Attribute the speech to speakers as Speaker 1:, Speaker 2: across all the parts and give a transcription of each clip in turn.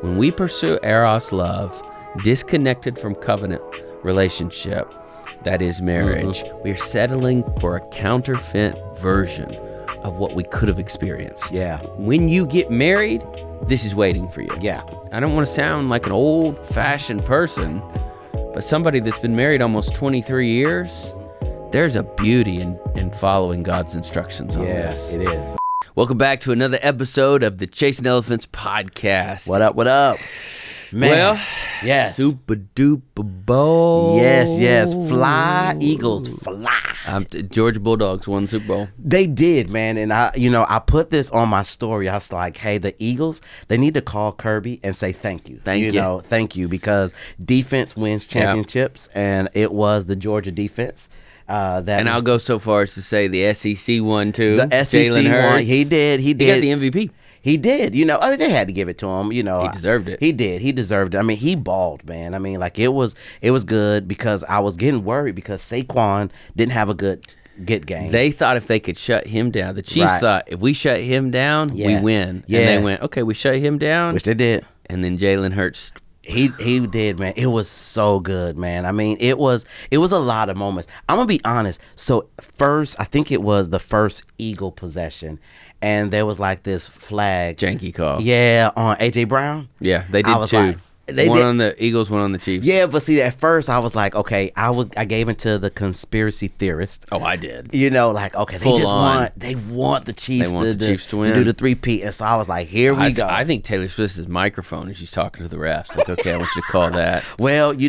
Speaker 1: When we pursue Eros love, disconnected from covenant relationship, that is marriage, we're settling for a counterfeit version of what we could have experienced.
Speaker 2: Yeah.
Speaker 1: When you get married, this is waiting for you.
Speaker 2: Yeah.
Speaker 1: I don't want to sound like an old-fashioned person, but somebody that's been married almost 23 years, there's a beauty in following God's instructions on this.
Speaker 2: Yeah, it is.
Speaker 1: Welcome back to another episode of the Chasing Elephants podcast.
Speaker 2: What up, what up? Man.
Speaker 1: Well,
Speaker 2: yes.
Speaker 1: Super duper bowl.
Speaker 2: Yes. Fly, Eagles, fly.
Speaker 1: Georgia Bulldogs won the Super Bowl.
Speaker 2: They did, man. And I put this on my story. I was like, hey, the Eagles, they need to call Kirby and say thank you. Thank you, because defense wins championships, and it was the Georgia defense. And
Speaker 1: I'll go so far as to say the SEC won too.
Speaker 2: The SEC won. He did.
Speaker 1: He got the MVP.
Speaker 2: He did. They had to give it to him. He
Speaker 1: deserved it.
Speaker 2: He did. He deserved it. I mean, he balled, man. I mean, like it was good, because I was getting worried because Saquon didn't have a good game.
Speaker 1: They thought if they could shut him down, the Chiefs thought if we shut him down, we win.
Speaker 2: Yeah.
Speaker 1: And they went, okay, we shut him down,
Speaker 2: which they did.
Speaker 1: And then Jalen Hurts.
Speaker 2: He did, man. It was so good, man. I mean, it was a lot of moments. I'm gonna be honest. So first, I think it was the first Eagle possession, and there was like this flag,
Speaker 1: janky call.
Speaker 2: Yeah, on AJ Brown.
Speaker 1: Yeah, they did too. One on the Eagles, one on the Chiefs.
Speaker 2: Yeah, but see, at first I was like, okay, I gave into the conspiracy theorist.
Speaker 1: Oh, I did.
Speaker 2: Okay, they want the Chiefs to win, to do the 3-peat, and so I was like, here we go.
Speaker 1: I think Taylor Swift's microphone and she's talking to the refs. Like, okay, I want you to call that.
Speaker 2: Well, it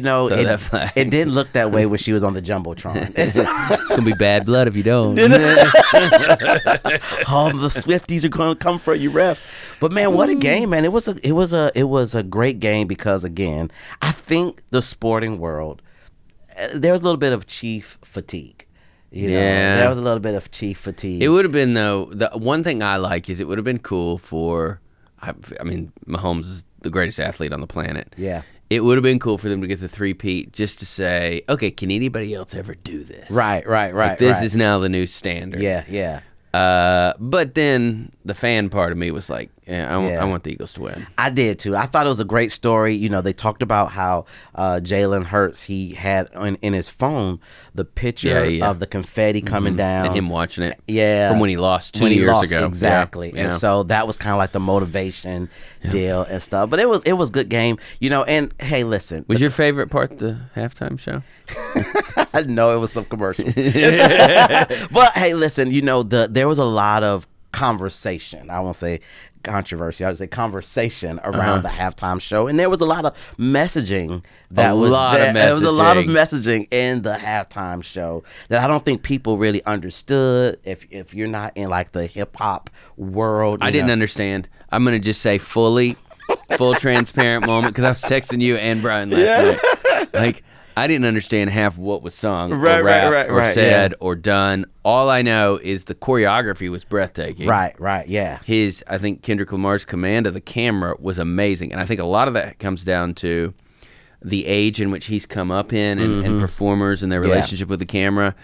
Speaker 2: didn't look that way when she was on the jumbotron. It's
Speaker 1: gonna be bad blood if you don't.
Speaker 2: All the Swifties are gonna come for you, refs. But man, what a game, man! It was a great game, because again, I think the sporting world, there was a little bit of Chief fatigue. There was a little bit of Chief fatigue.
Speaker 1: It would have been, though, the one thing I like is it would have been cool for, I mean, Mahomes is the greatest athlete on the planet.
Speaker 2: Yeah.
Speaker 1: It would have been cool for them to get the 3-peat just to say, okay, can anybody else ever do this?
Speaker 2: Right. Like,
Speaker 1: this is now the new standard.
Speaker 2: Yeah.
Speaker 1: But then the fan part of me was like, I want the Eagles to win.
Speaker 2: I did too. I thought it was a great story. They talked about how Jalen Hurts, he had in his phone the picture of the confetti coming down.
Speaker 1: And him watching it.
Speaker 2: Yeah.
Speaker 1: From when he lost 2 years ago.
Speaker 2: Exactly.
Speaker 1: Yeah.
Speaker 2: And so that was kind of like the motivation deal and stuff. But it was a good game. And hey, listen.
Speaker 1: Was your favorite part the halftime show?
Speaker 2: I know it was some commercials. But hey, listen, there was a lot of conversation. I won't say controversy. I would say conversation around the halftime show, and there was a lot of messaging There was a lot of messaging in the halftime show that I don't think people really understood. If you're not in like the hip hop world,
Speaker 1: I didn't understand. I'm gonna just say full transparent moment, because I was texting you and Brian last night. Like, I didn't understand half of what was sung, or rapped, or said, or done. All I know is the choreography was breathtaking.
Speaker 2: Right, yeah.
Speaker 1: I think Kendrick Lamar's command of the camera was amazing. And I think a lot of that comes down to the age in which he's come up in, and performers and their relationship with the camera.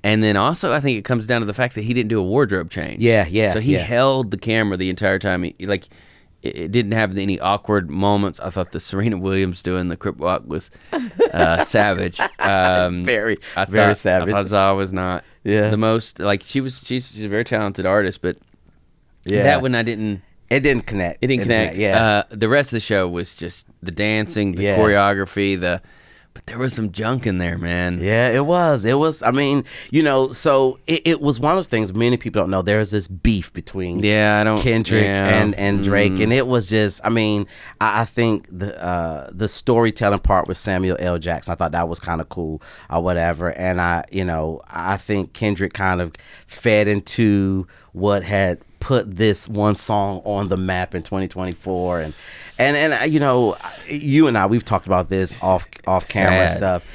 Speaker 1: And then also, I think it comes down to the fact that he didn't do a wardrobe change.
Speaker 2: Yeah.
Speaker 1: So he held the camera the entire time. It didn't have any awkward moments. I thought the Serena Williams doing the crip walk was savage.
Speaker 2: Very savage.
Speaker 1: I thought Zaw was not the most, like, she's a very talented artist, but that one It didn't connect. It didn't connect.
Speaker 2: Yeah.
Speaker 1: The rest of the show was just the dancing, the choreography, but there was some junk in there, man.
Speaker 2: Yeah, it was. I mean, so it was one of those things many people don't know. There's this beef between Kendrick and Drake, and it was just, I mean, I think the storytelling part with Samuel L. Jackson, I thought that was kind of cool or whatever. And I think Kendrick kind of fed into what had put this one song on the map in 2024, and you and I, we've talked about this off camera stuff.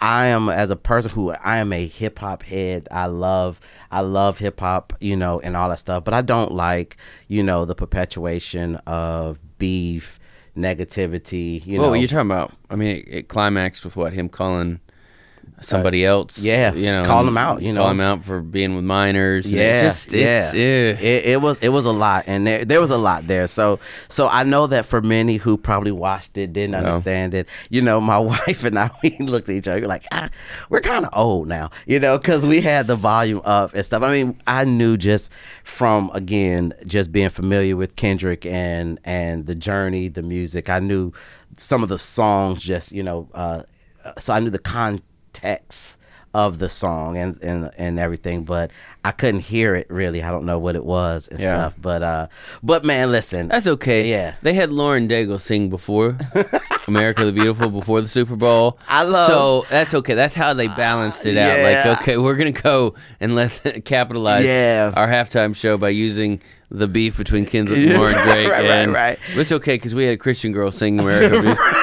Speaker 2: I am, as a person who I am a hip hop head. I love hip hop, and all that stuff, but I don't like the perpetuation of beef, negativity.
Speaker 1: What were you talking about? I mean, it climaxed with him calling somebody else.
Speaker 2: Yeah, call them out.
Speaker 1: Call them out for being with minors.
Speaker 2: Yeah, it was a lot, and there was a lot there. So I know that for many who probably watched it didn't understand it. My wife and I, we looked at each other like, we're kind of old now, because we had the volume up and stuff. I mean, I knew just from just being familiar with Kendrick and the journey, the music. I knew some of the songs, so I knew the context of the song and everything, but I couldn't hear it really. I don't know what it was and stuff, but man, listen,
Speaker 1: that's okay.
Speaker 2: Yeah,
Speaker 1: they had Lauren Daigle sing before America the Beautiful before the Super Bowl. So that's okay. That's how they balanced it out. Like, okay, we're gonna go and capitalize our halftime show by using the beef between Kendrick and Lauren Drake. Right. It's okay because we had a Christian girl sing America the Beautiful.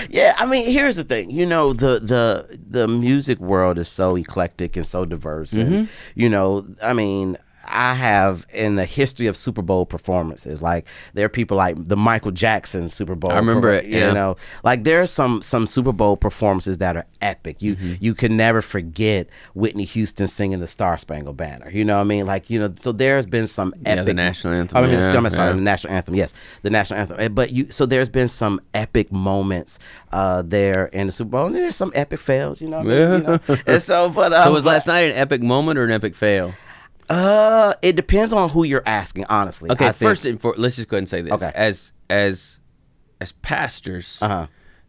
Speaker 2: Yeah, I mean, here's the thing. The music world is so eclectic and so diverse, and I mean, I have in the history of Super Bowl performances, like there are people like the Michael Jackson Super Bowl.
Speaker 1: I remember it. Yeah.
Speaker 2: Like there are some Super Bowl performances that are epic. You can never forget Whitney Houston singing the Star Spangled Banner. You know what I mean? Like so there's been some epic.
Speaker 1: The national anthem.
Speaker 2: I mean, I'm sorry, the national anthem. Yes, the national anthem. But so there's been some epic moments there in the Super Bowl, and there's some epic fails. You know what I mean? And so,
Speaker 1: so was last night an epic moment or an epic fail?
Speaker 2: It depends on who you're asking, honestly.
Speaker 1: Okay, let's just go ahead and say this. Okay. As pastors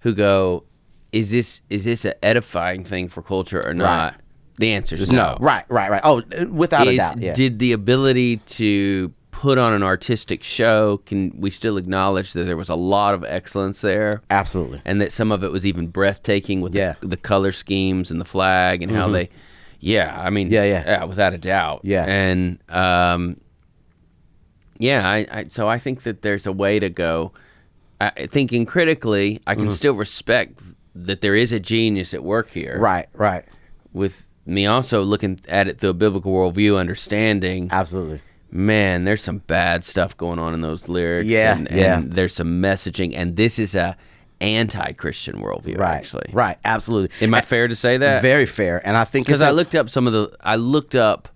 Speaker 1: who go, is this an edifying thing for culture or not? Right. The answer is no.
Speaker 2: Right. Oh, without a doubt. Yeah.
Speaker 1: Did the ability to put on an artistic show, can we still acknowledge that there was a lot of excellence there?
Speaker 2: Absolutely.
Speaker 1: And that some of it was even breathtaking with the color schemes and the flag and how they... Yeah, I mean, yeah, without a doubt.
Speaker 2: Yeah,
Speaker 1: and so I think that there's a way to go. Thinking critically, I can still respect that there is a genius at work here.
Speaker 2: Right.
Speaker 1: With me also looking at it through a biblical worldview, understanding.
Speaker 2: Absolutely.
Speaker 1: Man, there's some bad stuff going on in those lyrics. And there's some messaging, and this is a anti-Christian worldview, actually.
Speaker 2: Right, absolutely.
Speaker 1: Am I fair to say that?
Speaker 2: Very fair. And I think
Speaker 1: because I looked up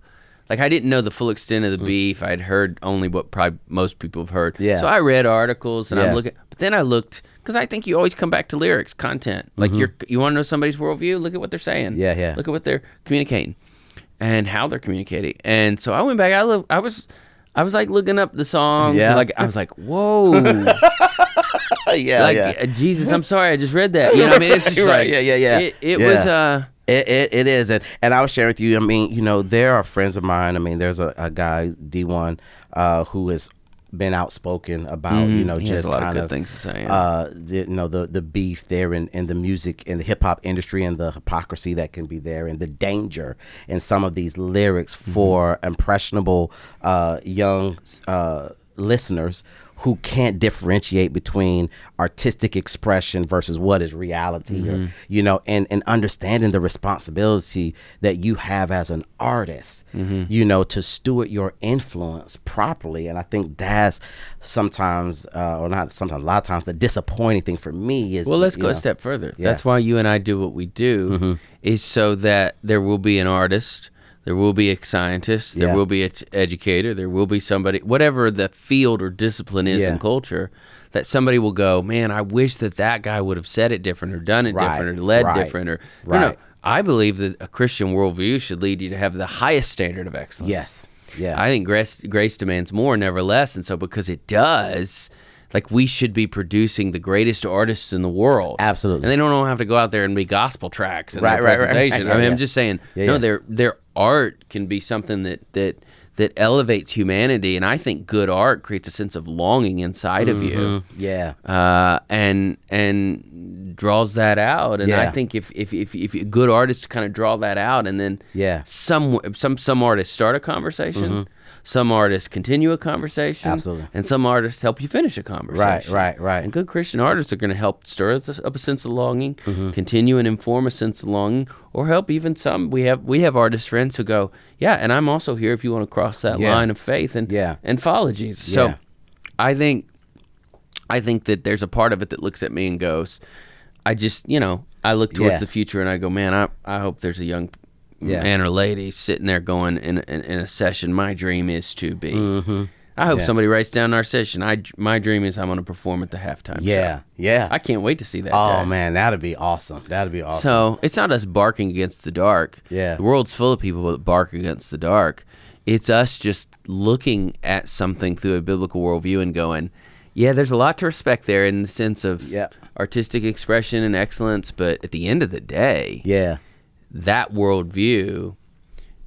Speaker 1: like I didn't know the full extent of the beef. I'd heard only what probably most people have heard.
Speaker 2: Yeah.
Speaker 1: So I read articles and I'm looking, but then I looked because I think you always come back to lyrics, content. Like you want to know somebody's worldview? Look at what they're saying.
Speaker 2: Yeah.
Speaker 1: Look at what they're communicating and how they're communicating. And so I went back. I was like looking up the songs.
Speaker 2: Yeah.
Speaker 1: Like I was like, whoa. Jesus, I'm sorry, I just read that. You know what I mean? It's just
Speaker 2: right,
Speaker 1: like,
Speaker 2: It
Speaker 1: was
Speaker 2: It is, and I was sharing with you. I mean, there are friends of mine. I mean, there's a guy D1 who has been outspoken about
Speaker 1: he has a lot of good things to say.
Speaker 2: The beef there in the music in the hip hop industry and the hypocrisy that can be there and the danger in some of these lyrics for impressionable young listeners who can't differentiate between artistic expression versus what is reality, or, and understanding the responsibility that you have as an artist, to steward your influence properly. And I think that's sometimes, or not sometimes, a lot of times, the disappointing thing for me is...
Speaker 1: Well, let's go a step further. Yeah. That's why you and I do what we do, is so that there will be an artist, there will be a scientist, there will be an educator, there will be somebody, whatever the field or discipline is in culture, that somebody will go, man, I wish that guy would have said it different or done it different or led different. Or no, I believe that a Christian worldview should lead you to have the highest standard of excellence.
Speaker 2: Yes. Yeah.
Speaker 1: I think grace demands more, never less. And so because it does... Like, we should be producing the greatest artists in the world.
Speaker 2: Absolutely.
Speaker 1: And they don't have to go out there and be gospel tracks in their presentation.
Speaker 2: Right.
Speaker 1: I mean, I'm just saying, their art can be something that elevates humanity. And I think good art creates a sense of longing inside of you.
Speaker 2: Yeah.
Speaker 1: And draws that out. And I think if good artists kind of draw that out, and then some artists start a conversation, some artists continue a conversation.
Speaker 2: Absolutely.
Speaker 1: And some artists help you finish a conversation.
Speaker 2: Right.
Speaker 1: And good Christian artists are going to help stir up a sense of longing, continue and inform a sense of longing, or help even some. We have artist friends who go, and I'm also here if you want to cross that line of faith and follow Jesus. So I think that there's a part of it that looks at me and goes, I I look towards the future and I go, man, I hope there's a young man or lady sitting there going in a session. My dream is to be. Mm-hmm. I hope somebody writes down our session. My dream is I'm going to perform at the halftime show. Yeah. I can't wait to see that.
Speaker 2: Oh, man, that'd be awesome.
Speaker 1: So it's not us barking against the dark.
Speaker 2: Yeah.
Speaker 1: The world's full of people that bark against the dark. It's us just looking at something through a biblical worldview and going, yeah, there's a lot to respect there in the sense of artistic expression and excellence. But at the end of the day, that worldview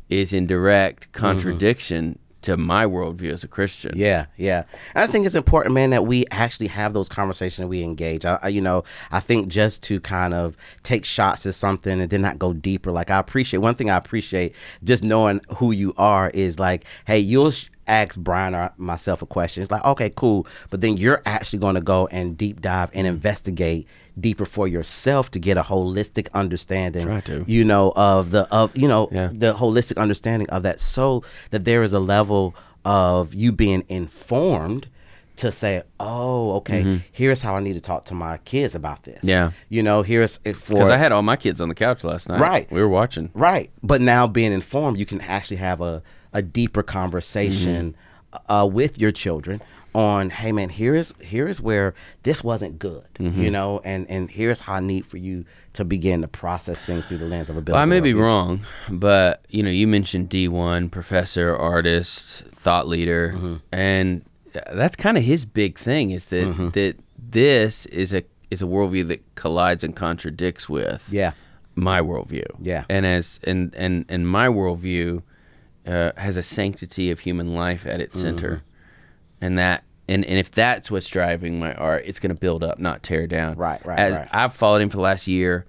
Speaker 1: is in direct contradiction to my worldview as a Christian.
Speaker 2: Yeah. And I think it's important, man, that we actually have those conversations and we engage. I think just to kind of take shots at something and then not go deeper. Like one thing I appreciate just knowing who you are is like, hey, you'll ask Brian or myself a question. It's like, okay, cool. But then you're actually going to go and deep dive and investigate deeper for yourself to get a holistic understanding, of the holistic understanding of that, so that there is a level of you being informed to say, oh, okay, here's how I need to talk to my kids about this.
Speaker 1: Yeah.
Speaker 2: Here's it for...
Speaker 1: Because I had all my kids on the couch last night.
Speaker 2: Right.
Speaker 1: We were watching.
Speaker 2: Right. But now being informed, you can actually have a deeper conversation with your children on, hey, man, here's where this wasn't good, and here's how I need for you to begin to process things through the lens of a biblical.
Speaker 1: Well, I may be wrong, but, you mentioned D1, professor, artist, thought leader, and that's kind of his big thing is that that this is a worldview that collides and contradicts with my worldview.
Speaker 2: Yeah.
Speaker 1: And and my worldview has a sanctity of human life at its center. And if that's what's driving my art, it's going to build up, not tear down.
Speaker 2: Right.
Speaker 1: I've followed him for the last year.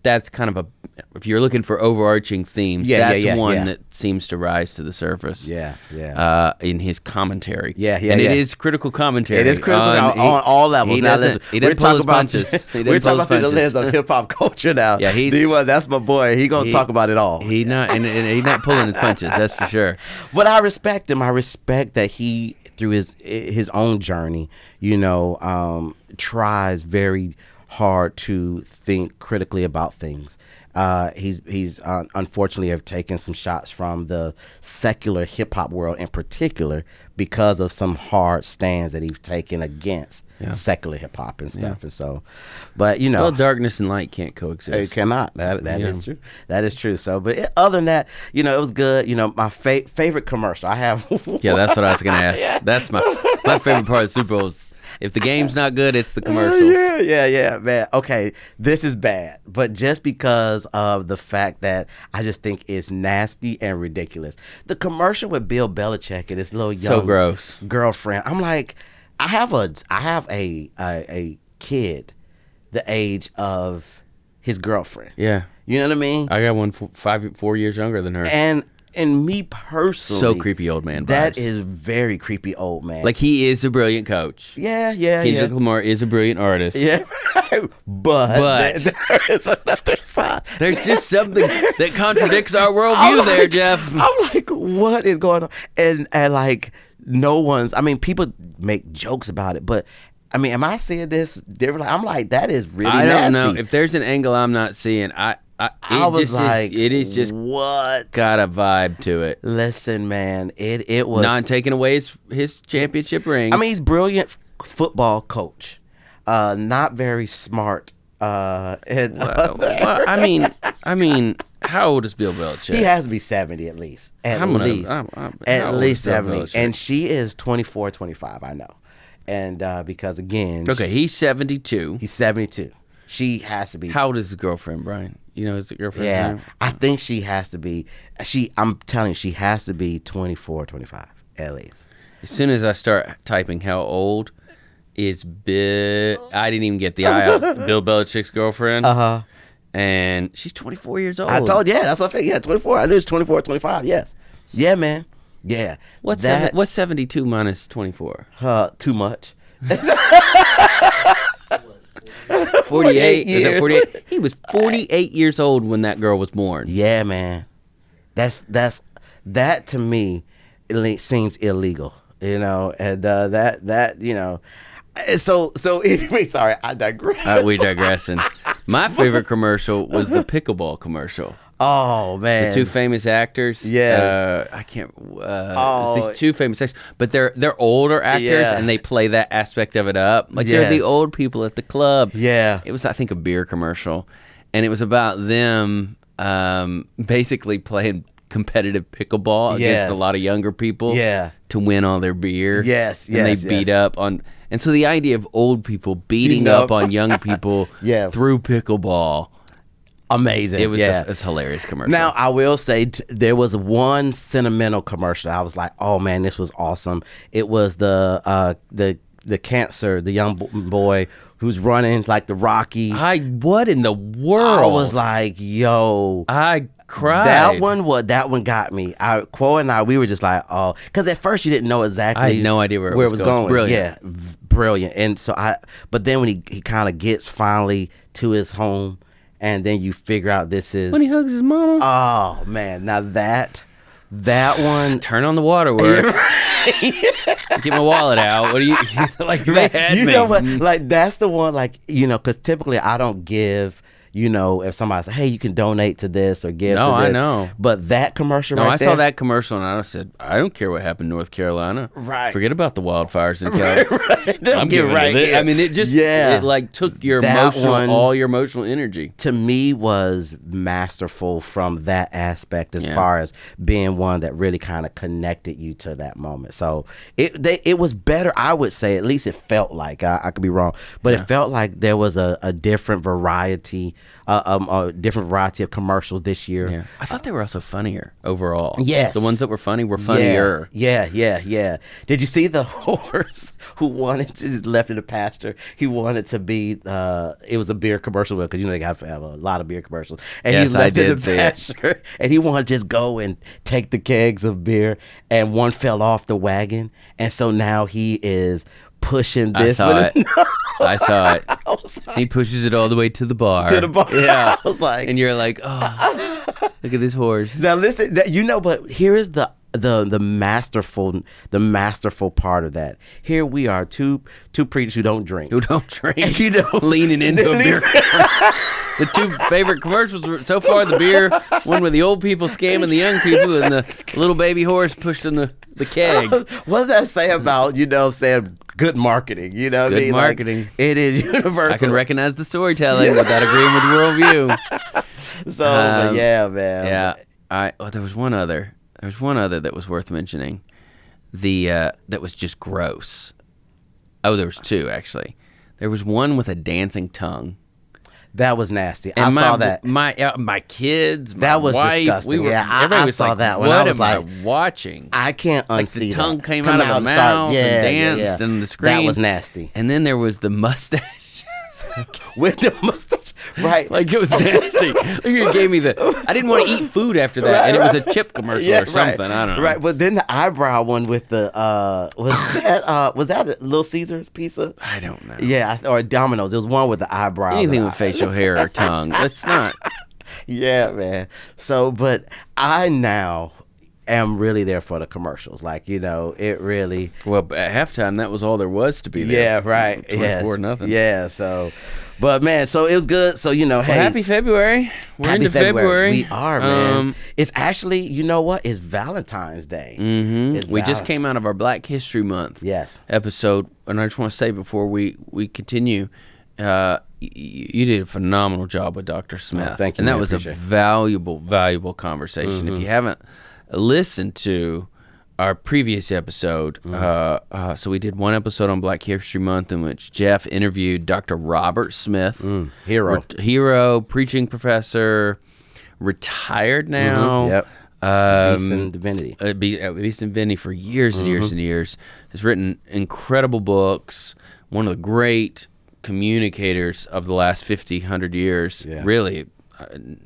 Speaker 1: That's kind of if you're looking for overarching themes, that's one that seems to rise to the surface. In his commentary. And it is critical commentary.
Speaker 2: It is critical on all levels.
Speaker 1: He doesn't pull his punches.
Speaker 2: We're talking about through the lens of hip hop culture now.
Speaker 1: Yeah,
Speaker 2: that's my boy. He's gonna talk about it all.
Speaker 1: He's not pulling his punches. That's for sure.
Speaker 2: But I respect him. I respect that he, through his own journey, tries very hard to think critically about things. He's unfortunately have taken some shots from the secular hip hop world in particular because of some hard stands that he's taken against secular hip hop and stuff. And so, but
Speaker 1: well, darkness and light can't coexist.
Speaker 2: It cannot. That is true. That is true. So, but other than that, it was good. My favorite commercial I have.
Speaker 1: That's what I was gonna ask. That's my favorite part of the Super Bowl. If the game's not good, it's the commercials.
Speaker 2: Yeah, man. Okay, this is bad, but just because of the fact that I just think it's nasty and ridiculous. The commercial with Bill Belichick and his little young girlfriend. I'm like, I have a kid the age of his girlfriend.
Speaker 1: Yeah.
Speaker 2: You know what I mean?
Speaker 1: I got one 4 years younger than her.
Speaker 2: And me personally,
Speaker 1: so creepy old man vibes.
Speaker 2: That is very creepy old man.
Speaker 1: Like, he is a brilliant coach.
Speaker 2: Yeah.
Speaker 1: Kendrick Lamar is a brilliant artist.
Speaker 2: Yeah, but there is another side.
Speaker 1: There's just something that contradicts our worldview there, Jeff.
Speaker 2: I'm like, what is going on? And like, no one's. I mean, people make jokes about it, but I mean, am I seeing this differently? I'm like, that is really nasty.
Speaker 1: I don't know if there's an angle I'm not seeing. It is just
Speaker 2: what
Speaker 1: got a vibe to it.
Speaker 2: Listen, man, it was
Speaker 1: not taking away his championship ring.
Speaker 2: I mean, he's brilliant football coach, not very smart. I
Speaker 1: mean, how old is Bill Belichick?
Speaker 2: He has to be 70 at least. At least 70. And she is 24, 25. I know, and because again,
Speaker 1: he's 72.
Speaker 2: He's 72. She has to be.
Speaker 1: How old is his girlfriend, Brian? Is the girlfriend's name?
Speaker 2: I think she has to be. I'm telling you, she has to be 24, 25 at least.
Speaker 1: As soon as I start typing how old is Bill, I didn't even get the eye out. Bill Belichick's girlfriend. And she's 24 years old.
Speaker 2: I told that's what I figured. Yeah, 24. I knew it's 24, 25. Yes. Yeah, man. Yeah.
Speaker 1: What's 72 minus 24?
Speaker 2: Too much.
Speaker 1: 48 years. Is that 48? He was 48 years old when that girl was born.
Speaker 2: Yeah, man. That to me, it seems illegal, and that. So anyway, sorry, I digress.
Speaker 1: We digressing. My favorite commercial was the pickleball commercial.
Speaker 2: Oh man,
Speaker 1: the two famous actors.
Speaker 2: Yes,
Speaker 1: I can't. It's these two famous actors, but they're older actors, and they play that aspect of it up. Like they're the old people at the club.
Speaker 2: Yeah,
Speaker 1: it was I think a beer commercial, and it was about them basically playing competitive pickleball against a lot of younger people.
Speaker 2: Yeah,
Speaker 1: to win all their beer.
Speaker 2: Yes,
Speaker 1: and they beat up on. And so the idea of old people beating up on young people through pickleball.
Speaker 2: Amazing.
Speaker 1: It was a hilarious commercial.
Speaker 2: Now, I will say there was one sentimental commercial. I was like, oh, man, this was awesome. It was the cancer, the young boy who's running like the Rocky.
Speaker 1: What in the world?
Speaker 2: I was like, yo.
Speaker 1: I cried.
Speaker 2: That one got me. Crowe and I, we were just like, oh. Because at first you didn't know exactly.
Speaker 1: I had no idea where it was going.
Speaker 2: Brilliant. Yeah, brilliant. And so but then when he kind of gets finally to his home, and then you figure out this is
Speaker 1: when he hugs his mama.
Speaker 2: Oh man! Now that one.
Speaker 1: Turn on the waterworks. Get my wallet out. What do you like? They had me.
Speaker 2: Know what? Like that's the one. Like because typically I don't give. If somebody says, "Hey, you can donate to this or give to this."
Speaker 1: I know.
Speaker 2: But that commercial,
Speaker 1: I saw that commercial and I said, "I don't care what happened in North Carolina.
Speaker 2: Right.
Speaker 1: Forget about the wildfires in California.
Speaker 2: Right. I'm getting right.
Speaker 1: I mean, it just it like took your all your emotional energy.
Speaker 2: To me, was masterful from that aspect as far as being one that really kind of connected you to that moment. So it was better. I would say, at least it felt like I could be wrong, but it felt like there was a different variety. A different variety of commercials this year.
Speaker 1: Yeah. I thought they were also funnier overall.
Speaker 2: Yes.
Speaker 1: The ones that were funny were funnier.
Speaker 2: Yeah. Did you see the horse who wanted to just left in the pasture? He wanted to be, it was a beer commercial because they got to have a lot of beer commercials. And he left in the pasture and he wanted to just go and take the kegs of beer and one fell off the wagon. And so now he is pushing this.
Speaker 1: I saw it. Like, he pushes it all the way to the bar. Yeah.
Speaker 2: I was like,
Speaker 1: and you're like, oh, look at this horse.
Speaker 2: Now listen, but here is the masterful part of that. Here we are, two preachers who don't drink,
Speaker 1: leaning into a beer. The two favorite commercials were, so far, the beer one with the old people scamming the young people, and the little baby horse pushed in the keg.
Speaker 2: What does that say about saying good marketing?
Speaker 1: Good marketing.
Speaker 2: Like, it is universal.
Speaker 1: I can recognize the storytelling without agreeing with the worldview.
Speaker 2: So, but yeah, man.
Speaker 1: Yeah. There was one other. There's one other that was worth mentioning. That was just gross. Oh, there was two actually. There was one with a dancing tongue.
Speaker 2: That was nasty.
Speaker 1: And
Speaker 2: I saw that.
Speaker 1: My kids,
Speaker 2: that was
Speaker 1: wife,
Speaker 2: disgusting. I saw that one.
Speaker 1: What
Speaker 2: I was
Speaker 1: am I watching?
Speaker 2: I can't unsee
Speaker 1: the tongue
Speaker 2: that.
Speaker 1: came out of the mouth and danced on the screen.
Speaker 2: That was nasty.
Speaker 1: And then there was the mustache.
Speaker 2: With the mustache, right?
Speaker 1: Like it was nasty. You gave me I didn't want to eat food after that, and it was a chip commercial or something. I don't know.
Speaker 2: Right, but then the eyebrow one with the was that a Little Caesars pizza?
Speaker 1: I don't know.
Speaker 2: Yeah, or Domino's. It was one with the eyebrow.
Speaker 1: Anything with facial hair or tongue. That's not.
Speaker 2: Yeah, man. So, but I now am really there for the commercials. Like, it really.
Speaker 1: Well, at halftime, that was all there was to be there.
Speaker 2: Yeah, right.
Speaker 1: 24-0.
Speaker 2: Yeah, so. But, man, so it was good. So, hey.
Speaker 1: Happy February. We're into February.
Speaker 2: We are, man. It's actually, you know what? It's Valentine's Day.
Speaker 1: Mm-hmm. We just came out of our Black History Month episode. And I just want to say before we continue, you did a phenomenal job with Dr. Smith.
Speaker 2: Oh, thank you.
Speaker 1: And that was a valuable conversation. If you haven't listened to our previous episode, so we did one episode on Black History Month in which Jeff interviewed Dr. Robert Smith, hero, preaching professor, retired now.
Speaker 2: Yep. Beast and Divinity.
Speaker 1: Beast and Divinity for years and years and years. Has written incredible books. One of the great communicators of the last 100 years. Yeah. Really,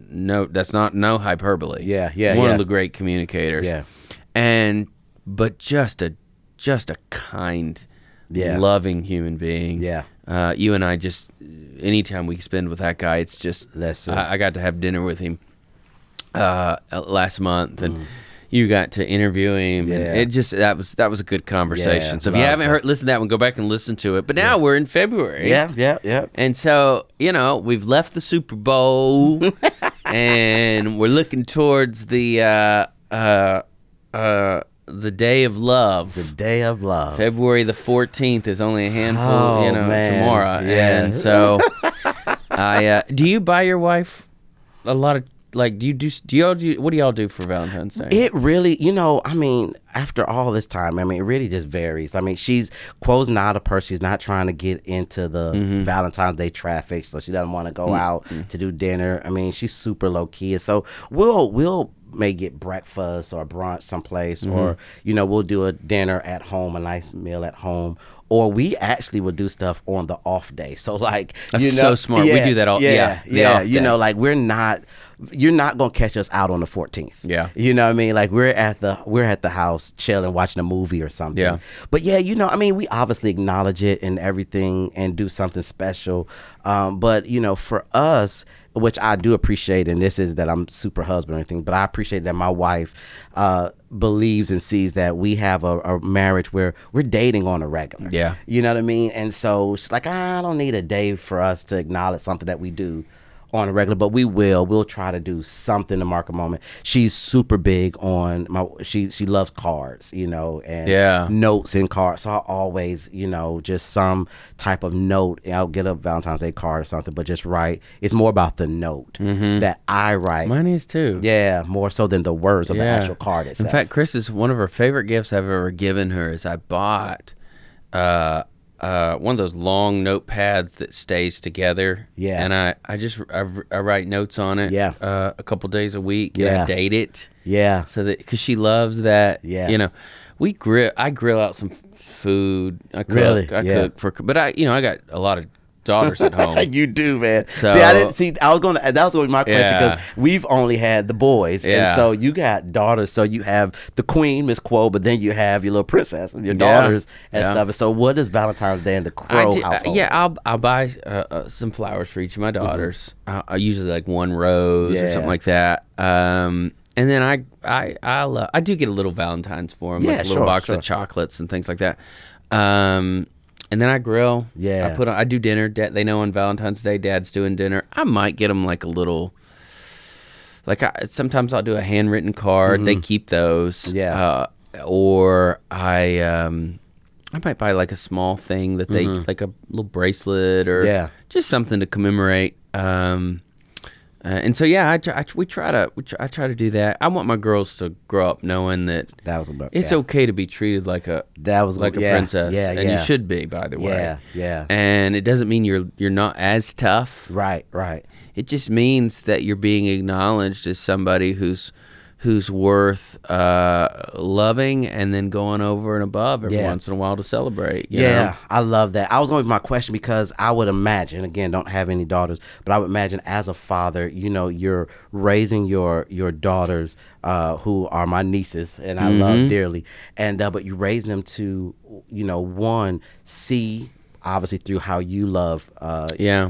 Speaker 1: no, that's not no hyperbole. One of the great communicators.
Speaker 2: Yeah.
Speaker 1: But just a kind, loving human being.
Speaker 2: Yeah.
Speaker 1: You and I just, anytime we spend with that guy, it's just, I got to have dinner with him last month, and you got to interview him, and it just that was a good conversation. So if you haven't listened to that one, go back and listen to it. But now we're in February.
Speaker 2: Yeah.
Speaker 1: And so we've left the Super Bowl, and we're looking towards the Day of Love.
Speaker 2: The Day of Love.
Speaker 1: February the 14th is only a handful, tomorrow. Yeah. And so, do you buy your wife a lot of, like, what do y'all do for Valentine's Day?
Speaker 2: It really, after all this time, it really just varies. Quo's not a person. She's not trying to get into the Valentine's Day traffic, so she doesn't want to go out to do dinner. She's super low key. So we'll may get breakfast or brunch someplace, or we'll do a dinner at home, a nice meal at home, or we actually will do stuff on the off day. So
Speaker 1: that's so smart. We do that all. Yeah.
Speaker 2: You're not gonna catch us out on the 14th.
Speaker 1: Yeah.
Speaker 2: You know what I mean? Like we're at the house chilling, watching a movie or something.
Speaker 1: Yeah.
Speaker 2: But we obviously acknowledge it and everything and do something special. But for us, which I do appreciate, and this is that I'm super husband or anything, but I appreciate that my wife believes and sees that we have a marriage where we're dating on a regular.
Speaker 1: Yeah.
Speaker 2: You know what I mean? And so she's like, I don't need a day for us to acknowledge something that we do on a regular, but we'll try to do something to mark a moment. She's super big on she loves cards, and notes and cards. So I always, just some type of note. I'll get a Valentine's Day card or something, but just write. It's more about the note that I write.
Speaker 1: Mine is too.
Speaker 2: Yeah, more so than the words of the actual card itself.
Speaker 1: In fact, Chris, is one of her favorite gifts I've ever given her is I bought one of those long notepads that stays together. Yeah. And I write notes on it. Yeah. A couple days a week. Yeah. And I date it. Yeah. So that because she loves that. Yeah. I grill out some food. I cook. But I got a lot of daughters at home.
Speaker 2: You do, man. So, that was going to be my question, because we've only had the boys, and so you got daughters. So you have the queen, Miss Crowe, but then you have your little princess and your daughters and stuff. And so what is Valentine's Day in the Crowe household?
Speaker 1: I'll buy some flowers for each of my daughters. I usually like one rose or something like that. And then I do get a little Valentine's for them, like a little box of chocolates and things like that. And then I grill. Yeah. I do dinner. They know on Valentine's Day, Dad's doing dinner. I might get them like a little, sometimes I'll do a handwritten card. They keep those. Yeah. Or I might buy like a small thing that they, like a little bracelet or just something to commemorate. And so I try to do that. I want my girls to grow up knowing that it's okay to be treated like a princess, and you should be, by the way. Yeah. And it doesn't mean you're not as tough. Right. It just means that you're being acknowledged as somebody who's worth loving, and then going over and above every once in a while to celebrate. You know?
Speaker 2: I love that. I was going to be my question, because I would imagine, again, don't have any daughters, but I would imagine as a father, you're raising your daughters, who are my nieces, and I love dearly, and but you raise them to, one, see, obviously through how you love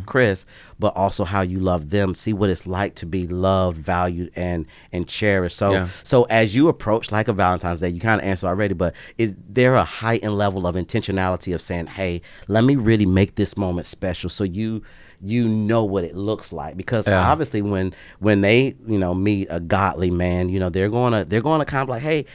Speaker 2: Chris, but also how you love them, see what it's like to be loved, valued, and cherished. So as you approach like a Valentine's Day, you kind of answered already, but is there a heightened level of intentionality of saying, hey, let me really make this moment special, so you know what it looks like? Because obviously when they meet a godly man, they're gonna kind of like, hey,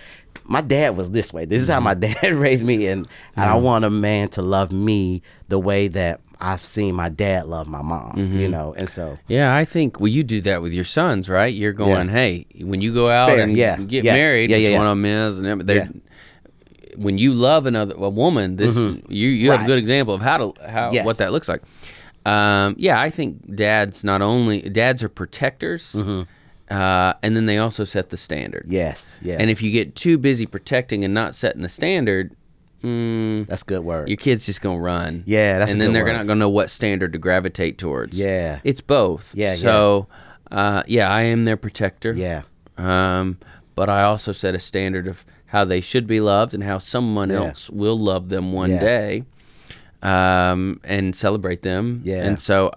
Speaker 2: my dad was this way. This is how my dad raised me, and I want a man to love me the way that I've seen my dad love my mom, and so.
Speaker 1: Yeah, I think, you do that with your sons, right? You're going, hey, when you go out and get married, which one of them is, and when you love a woman, this you have a good example of how what that looks like. I think dads are protectors. And then they also set the standard. Yes. And if you get too busy protecting and not setting the standard,
Speaker 2: that's a good word.
Speaker 1: Your kid's just gonna run.
Speaker 2: Yeah, that's.
Speaker 1: And then they're not gonna know what standard to gravitate towards.
Speaker 2: Yeah,
Speaker 1: it's both. Yeah. So, I am their protector. Yeah. But I also set a standard of how they should be loved and how someone else will love them one day, and celebrate them. Yeah. And so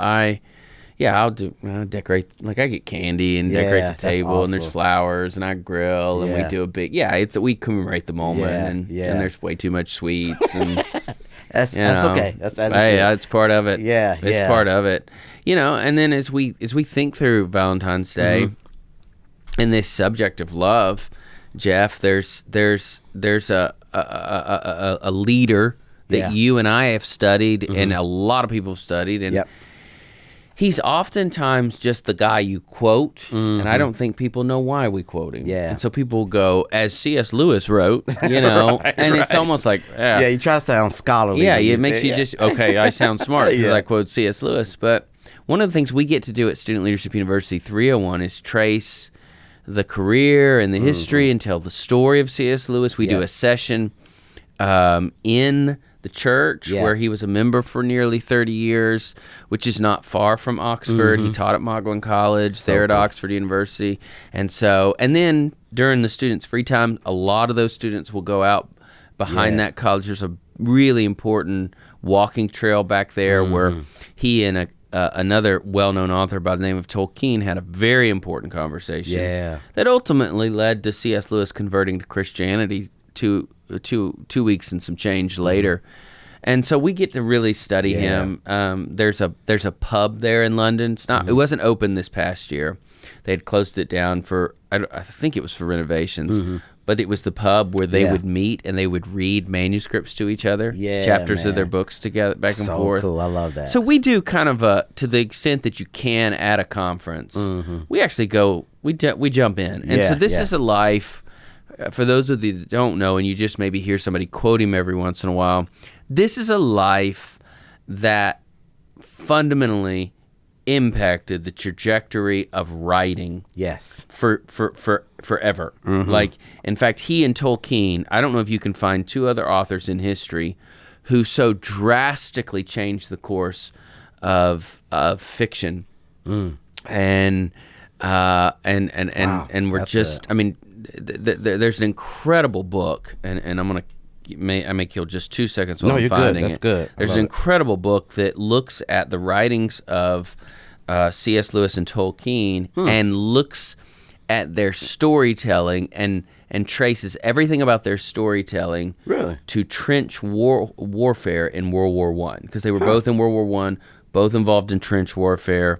Speaker 1: I'll decorate. Like, I get candy and decorate the table, awesome. And there's flowers, and I grill, and we do a big. We commemorate the moment, and there's way too much sweets, and
Speaker 2: that's okay. That's
Speaker 1: it's part of it. It's part of it. And then as we think through Valentine's Day, and this subject of love, Jeff, there's a leader that you and I have studied, and a lot of people have studied, and he's oftentimes just the guy you quote, and I don't think people know why we quote him. And so people go, as C.S. Lewis wrote, it's almost like,
Speaker 2: you try to sound scholarly.
Speaker 1: It makes you just, I sound smart because I quote C.S. Lewis. But one of the things we get to do at Student Leadership University 301 is trace the career and the history and tell the story of C.S. Lewis. We do a session in the church where he was a member for nearly 30 years, which is not far from Oxford. He taught at Magdalen College, there at Oxford University. And then during the students' free time, a lot of those students will go out behind that college. There's a really important walking trail back there where he and another well-known author by the name of Tolkien had a very important conversation that ultimately led to C.S. Lewis converting to Christianity two weeks and some change later. And so we get to really study him. There's a pub there in London. It wasn't open this past year. They had closed it down for, I think it was for renovations, but it was the pub where they would meet and they would read manuscripts to each other, chapters of their books together, back and forth.
Speaker 2: So cool, I love that.
Speaker 1: So we do kind of to the extent that you can at a conference, we actually go, we jump in. And so this is a life. For those of you that don't know, and you just maybe hear somebody quote him every once in a while, this is a life that fundamentally impacted the trajectory of writing. For forever. Like, in fact, he and Tolkien, I don't know if you can find two other authors in history who so drastically changed the course of fiction. And we're just, there's an incredible book, and I'm gonna I may kill just 2 seconds while I'm finding it.
Speaker 2: That's good.
Speaker 1: There's an incredible book that looks at the writings of C.S. Lewis and Tolkien and looks at their storytelling and traces everything about their storytelling to trench warfare in World War I, because they were both in World War I, both involved in trench warfare.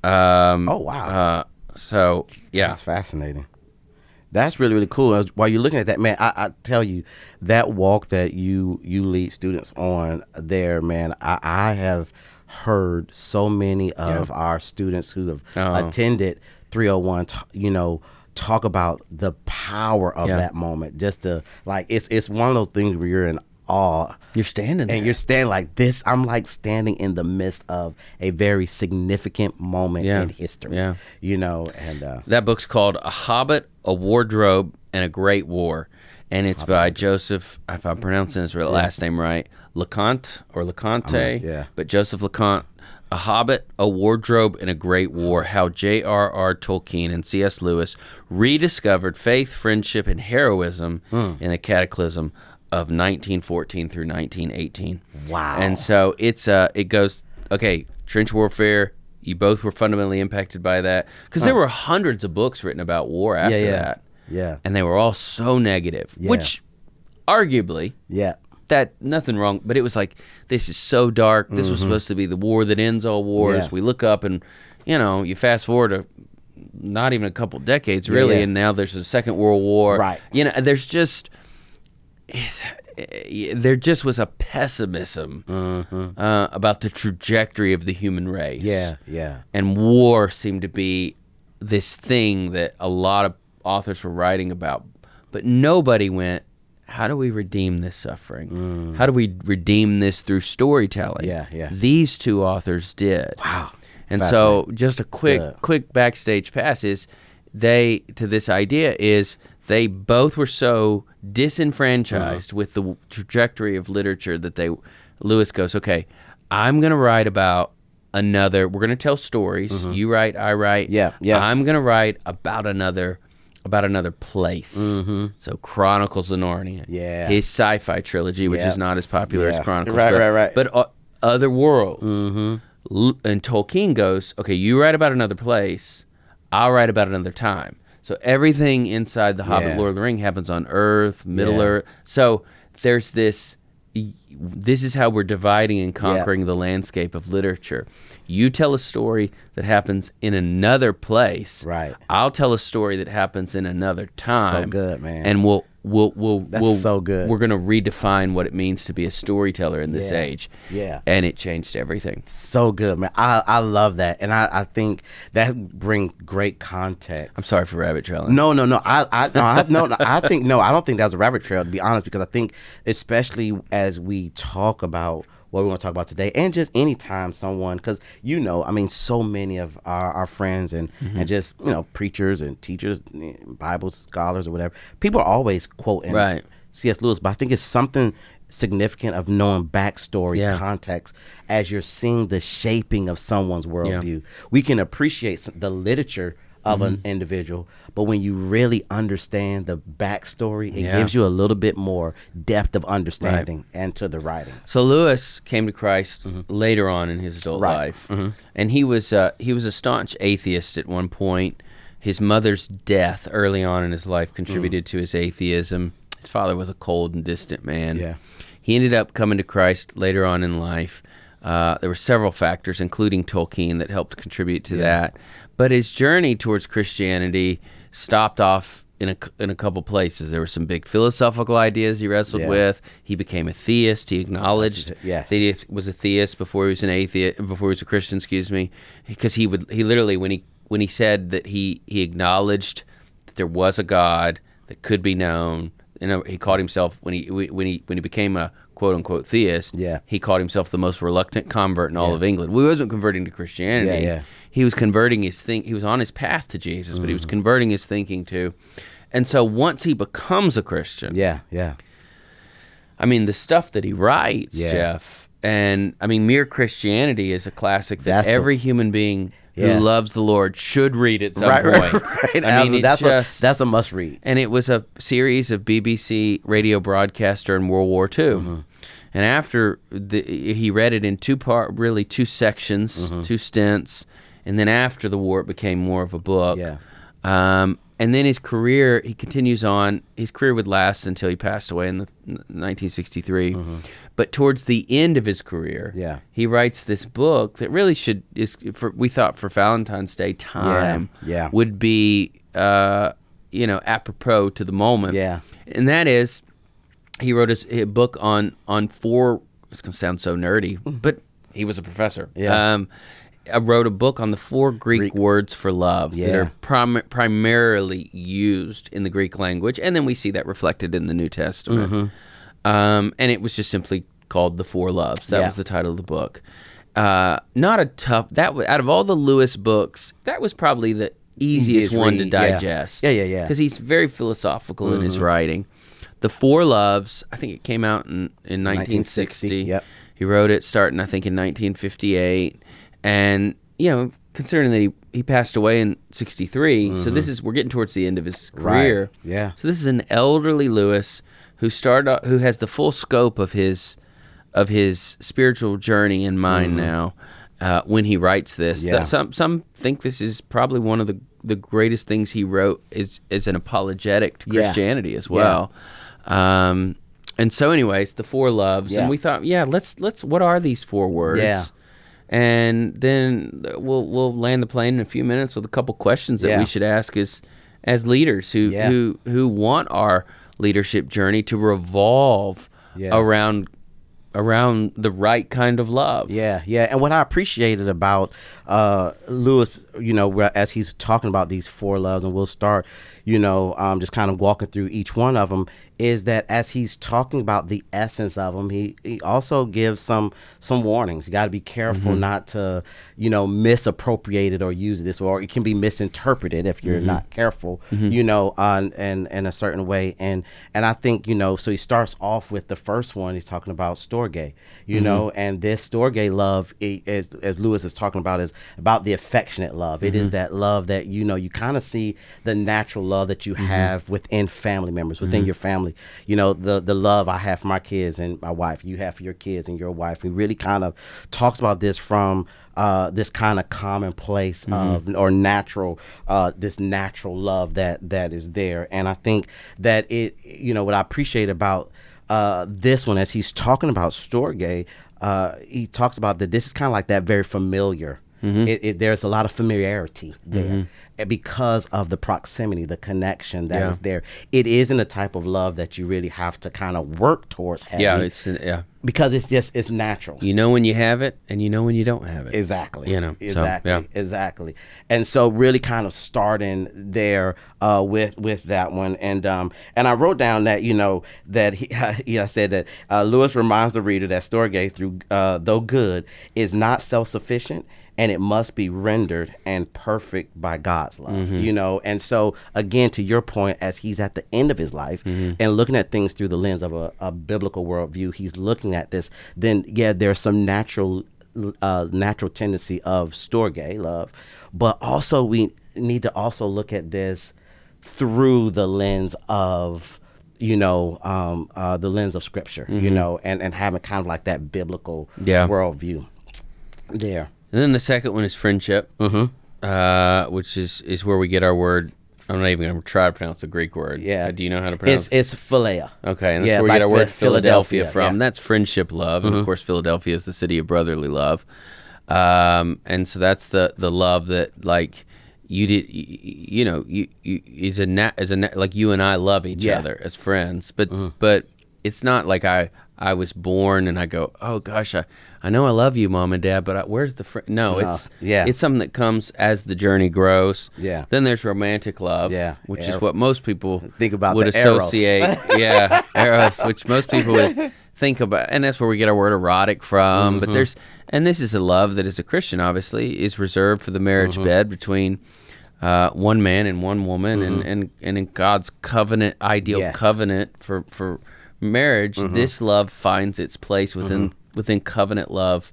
Speaker 1: So
Speaker 2: that's fascinating. That's really, really cool. While you're looking at that, man, I tell you, that walk that you lead students on there, man, I have heard so many of our students who have attended 301, talk about the power of that moment. Just to, like, it's one of those things where you're in awe.
Speaker 1: You're standing there.
Speaker 2: And you're standing like this. I'm like standing in the midst of a very significant moment in history. And
Speaker 1: that book's called A Hobbit, a Wardrobe, and a Great War. And it's by Joseph, if I'm pronouncing his last name right, LeConte or LeConte, but Joseph LeConte. A Hobbit, a Wardrobe, and a Great War, How J.R.R. Tolkien and C.S. Lewis rediscovered faith, friendship, and heroism in a cataclysm of 1914 through 1918.
Speaker 2: Wow.
Speaker 1: And so it goes, trench warfare, you both were fundamentally impacted by that, because there were hundreds of books written about war after that. And they were all so negative, which arguably, that nothing wrong, but it was like, this is so dark. This was supposed to be the war that ends all wars. We look up and, you fast forward to not even a couple decades, really, and now there's a Second World War. There's just... there just was a pessimism about the trajectory of the human race. And war seemed to be this thing that a lot of authors were writing about, but nobody went, how do we redeem this suffering? How do we redeem this through storytelling? These two authors did.
Speaker 2: Wow.
Speaker 1: And so just a quick backstage pass is they both were so disenfranchised with the trajectory of literature that Lewis goes, okay, I'm going to write about we're going to tell stories. You write, I write. I'm going to write about another place. So Chronicles of Narnia. His sci-fi trilogy, which is not as popular as Chronicles. But Other Worlds. And Tolkien goes, okay, you write about another place, I'll write about another time. So everything inside the Hobbit, Lord of the Ring happens on Earth, Middle Earth. So there's this is how we're dividing and conquering the landscape of literature. You tell a story that happens in another place.
Speaker 2: Right.
Speaker 1: I'll tell a story that happens in another time.
Speaker 2: So good, man.
Speaker 1: And
Speaker 2: That's so good.
Speaker 1: We're going to redefine what it means to be a storyteller in this age.
Speaker 2: Yeah.
Speaker 1: And it changed everything.
Speaker 2: So good, man. I love that. And I think that brings great context.
Speaker 1: I'm sorry for rabbit trailing.
Speaker 2: No. I don't think that's a rabbit trail, to be honest, because I think especially as we talk about what we want to talk about today, and just anytime someone, because so many of our friends and just preachers and teachers, Bible scholars or whatever, people are always quoting C.S. Lewis, but I think it's something significant of knowing backstory, context, as you're seeing the shaping of someone's worldview. We can appreciate the literature of an individual, but when you really understand the backstory, it gives you a little bit more depth of understanding and to the writing.
Speaker 1: So Lewis came to Christ later on in his adult life, and he was a staunch atheist at one point. His mother's death early on in his life contributed to his atheism. His father was a cold and distant man. Yeah. He ended up coming to Christ later on in life. There were several factors, including Tolkien, that helped contribute to that. But his journey towards Christianity stopped off in a couple places. There were some big philosophical ideas he wrestled with. He became a theist. He acknowledged that he was a theist before he was an atheist, before he was a Christian, because he literally, when he said that he acknowledged that there was a God that could be known. He called himself, when he became a quote-unquote theist, he called himself the most reluctant convert in all of England. Well, he wasn't converting to Christianity. He was converting he was on his path to Jesus, but he was converting his thinking too. And so once he becomes a Christian, I mean, the stuff that he writes, Jeff, and I mean, Mere Christianity is a classic that every human being who loves the Lord should read at some point.
Speaker 2: Right. I mean, that's a must read.
Speaker 1: And it was a series of BBC radio broadcasts during World War II. And after he read it in two sections, two stints, and then after the war, it became more of a book. And then his career, he continues on. His career would last until he passed away in 1963. But towards the end of his career, he writes this book that really we thought for Valentine's Day time would be, apropos to the moment. And that is, he wrote a book on four. It's gonna sound so nerdy, but he was a professor. I wrote a book on the four Greek words for love that are primarily used in the Greek language, and then we see that reflected in the New Testament. And it was just simply called The Four Loves. That was the title of the book. Not a tough. Out of all the Lewis books, that was probably the easiest one to digest. Because he's very philosophical in his writing. The Four Loves, I think it came out in 1960. He wrote it starting, I think, in 1958. And, considering that he passed away in 63, so we're getting towards the end of his career. So this is an elderly Lewis who has the full scope of his spiritual journey in mind now when he writes this. Some think this is probably one of the greatest things he wrote is an apologetic to Christianity as well. And so anyways, the Four Loves, and we thought, let's what are these four words? And then we'll land the plane in a few minutes with a couple questions that we should ask as leaders who want our leadership journey to revolve around the right kind of love.
Speaker 2: And what I appreciated about Lewis, as he's talking about these four loves, and we'll start, just kind of walking through each one of them, is that as he's talking about the essence of them, he also gives some warnings. You got to be careful not to, misappropriate it or use this, or it can be misinterpreted if you're not careful, in a certain way. And I think, so he starts off with the first one. He's talking about Storge, and this Storge love, as Lewis is talking about, is about the affectionate love. It is that love that, you kind of see the natural love that you have within family members, within your family family. You know, the love I have for my kids and my wife, you have for your kids and your wife. He really kind of talks about this from this kind of commonplace of or natural, this natural love that is there. And I think that it, you know, what I appreciate about this one, as he's talking about Storge, he talks about that this is kind of like that very familiar. There's a lot of familiarity there because of the proximity, the connection that is there. It isn't a type of love that you really have to kind of work towards having. Because it's natural.
Speaker 1: You know when you have it, and you know when you don't have it.
Speaker 2: Exactly.
Speaker 1: You know.
Speaker 2: Exactly. And so really kind of starting there with that one, and I wrote down that I said that Lewis reminds the reader that Storge, through though good, is not self-sufficient, and it must be rendered and perfect by God's love, you know? And so, again, to your point, as he's at the end of his life and looking at things through the lens of a biblical worldview, he's looking at this, then, there's some natural tendency of Storge love, but also we need to also look at this through the lens of, the lens of Scripture, you know, and having kind of like that biblical worldview there.
Speaker 1: And then the second one is friendship, which is where we get our word. I'm not even going to try to pronounce the Greek word.
Speaker 2: Yeah.
Speaker 1: Do you know how to pronounce it?
Speaker 2: It's Philia.
Speaker 1: Okay, and that's where we get our word Philadelphia from. That's friendship love. And, of course, Philadelphia is the city of brotherly love. And so that's the love that, like, you did, like you and I love each other as friends. But it's not like I was born and I go, oh gosh, I know I love you, Mom and Dad, but where's the friend? No, it's something that comes as the journey grows.
Speaker 2: Yeah.
Speaker 1: Then there's romantic love, which is what most people
Speaker 2: think about,
Speaker 1: would associate. Eros, which most people would think about, and that's where we get our word erotic from. But this is a love that, as a Christian, obviously, is reserved for the marriage bed between one man and one woman, and in God's covenant, ideal covenant for marriage, this love finds its place within covenant love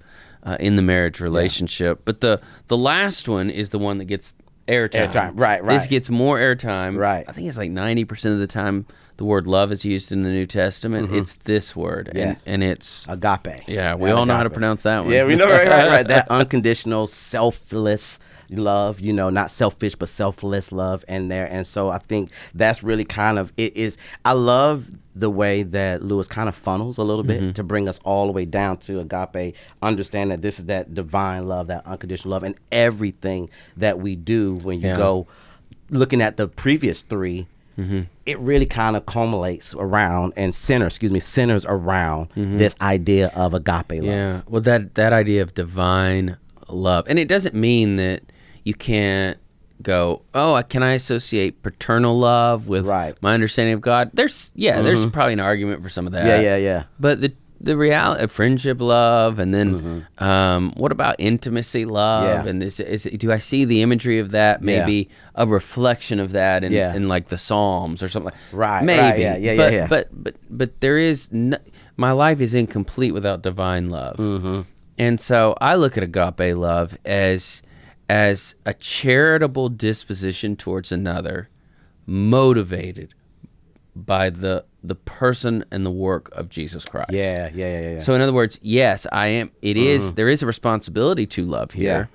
Speaker 1: in the marriage relationship. But the last one is the one that gets airtime.
Speaker 2: Right.
Speaker 1: This gets more airtime.
Speaker 2: Right.
Speaker 1: I think it's like 90% of the time the word love is used in the New Testament. It's this word, and it's
Speaker 2: agape.
Speaker 1: Yeah, we all know how to pronounce that one.
Speaker 2: Yeah, we know, right. That unconditional, selfless love, not selfish, but selfless love in there. And so I think that's really kind of, it is, I love the way that Lewis kind of funnels a little bit to bring us all the way down to agape, understand that this is that divine love, that unconditional love, and everything that we do when you go looking at the previous three, it really kind of culminates around and centers around this idea of agape love.
Speaker 1: Yeah, well, that idea of divine love, and it doesn't mean that you can't go, can I associate paternal love with my understanding of God? There's probably an argument for some of that.
Speaker 2: Yeah.
Speaker 1: But the reality of friendship love, and then what about intimacy love? And do I see the imagery of that? Maybe a reflection of that in like the Psalms or something.
Speaker 2: Right.
Speaker 1: Maybe.
Speaker 2: Yeah.
Speaker 1: But there is my life is incomplete without divine love. And so I look at agape love as a charitable disposition towards another, motivated by the person and the work of Jesus Christ.
Speaker 2: Yeah.
Speaker 1: So in other words, yes, I am. It is. There is a responsibility to love here,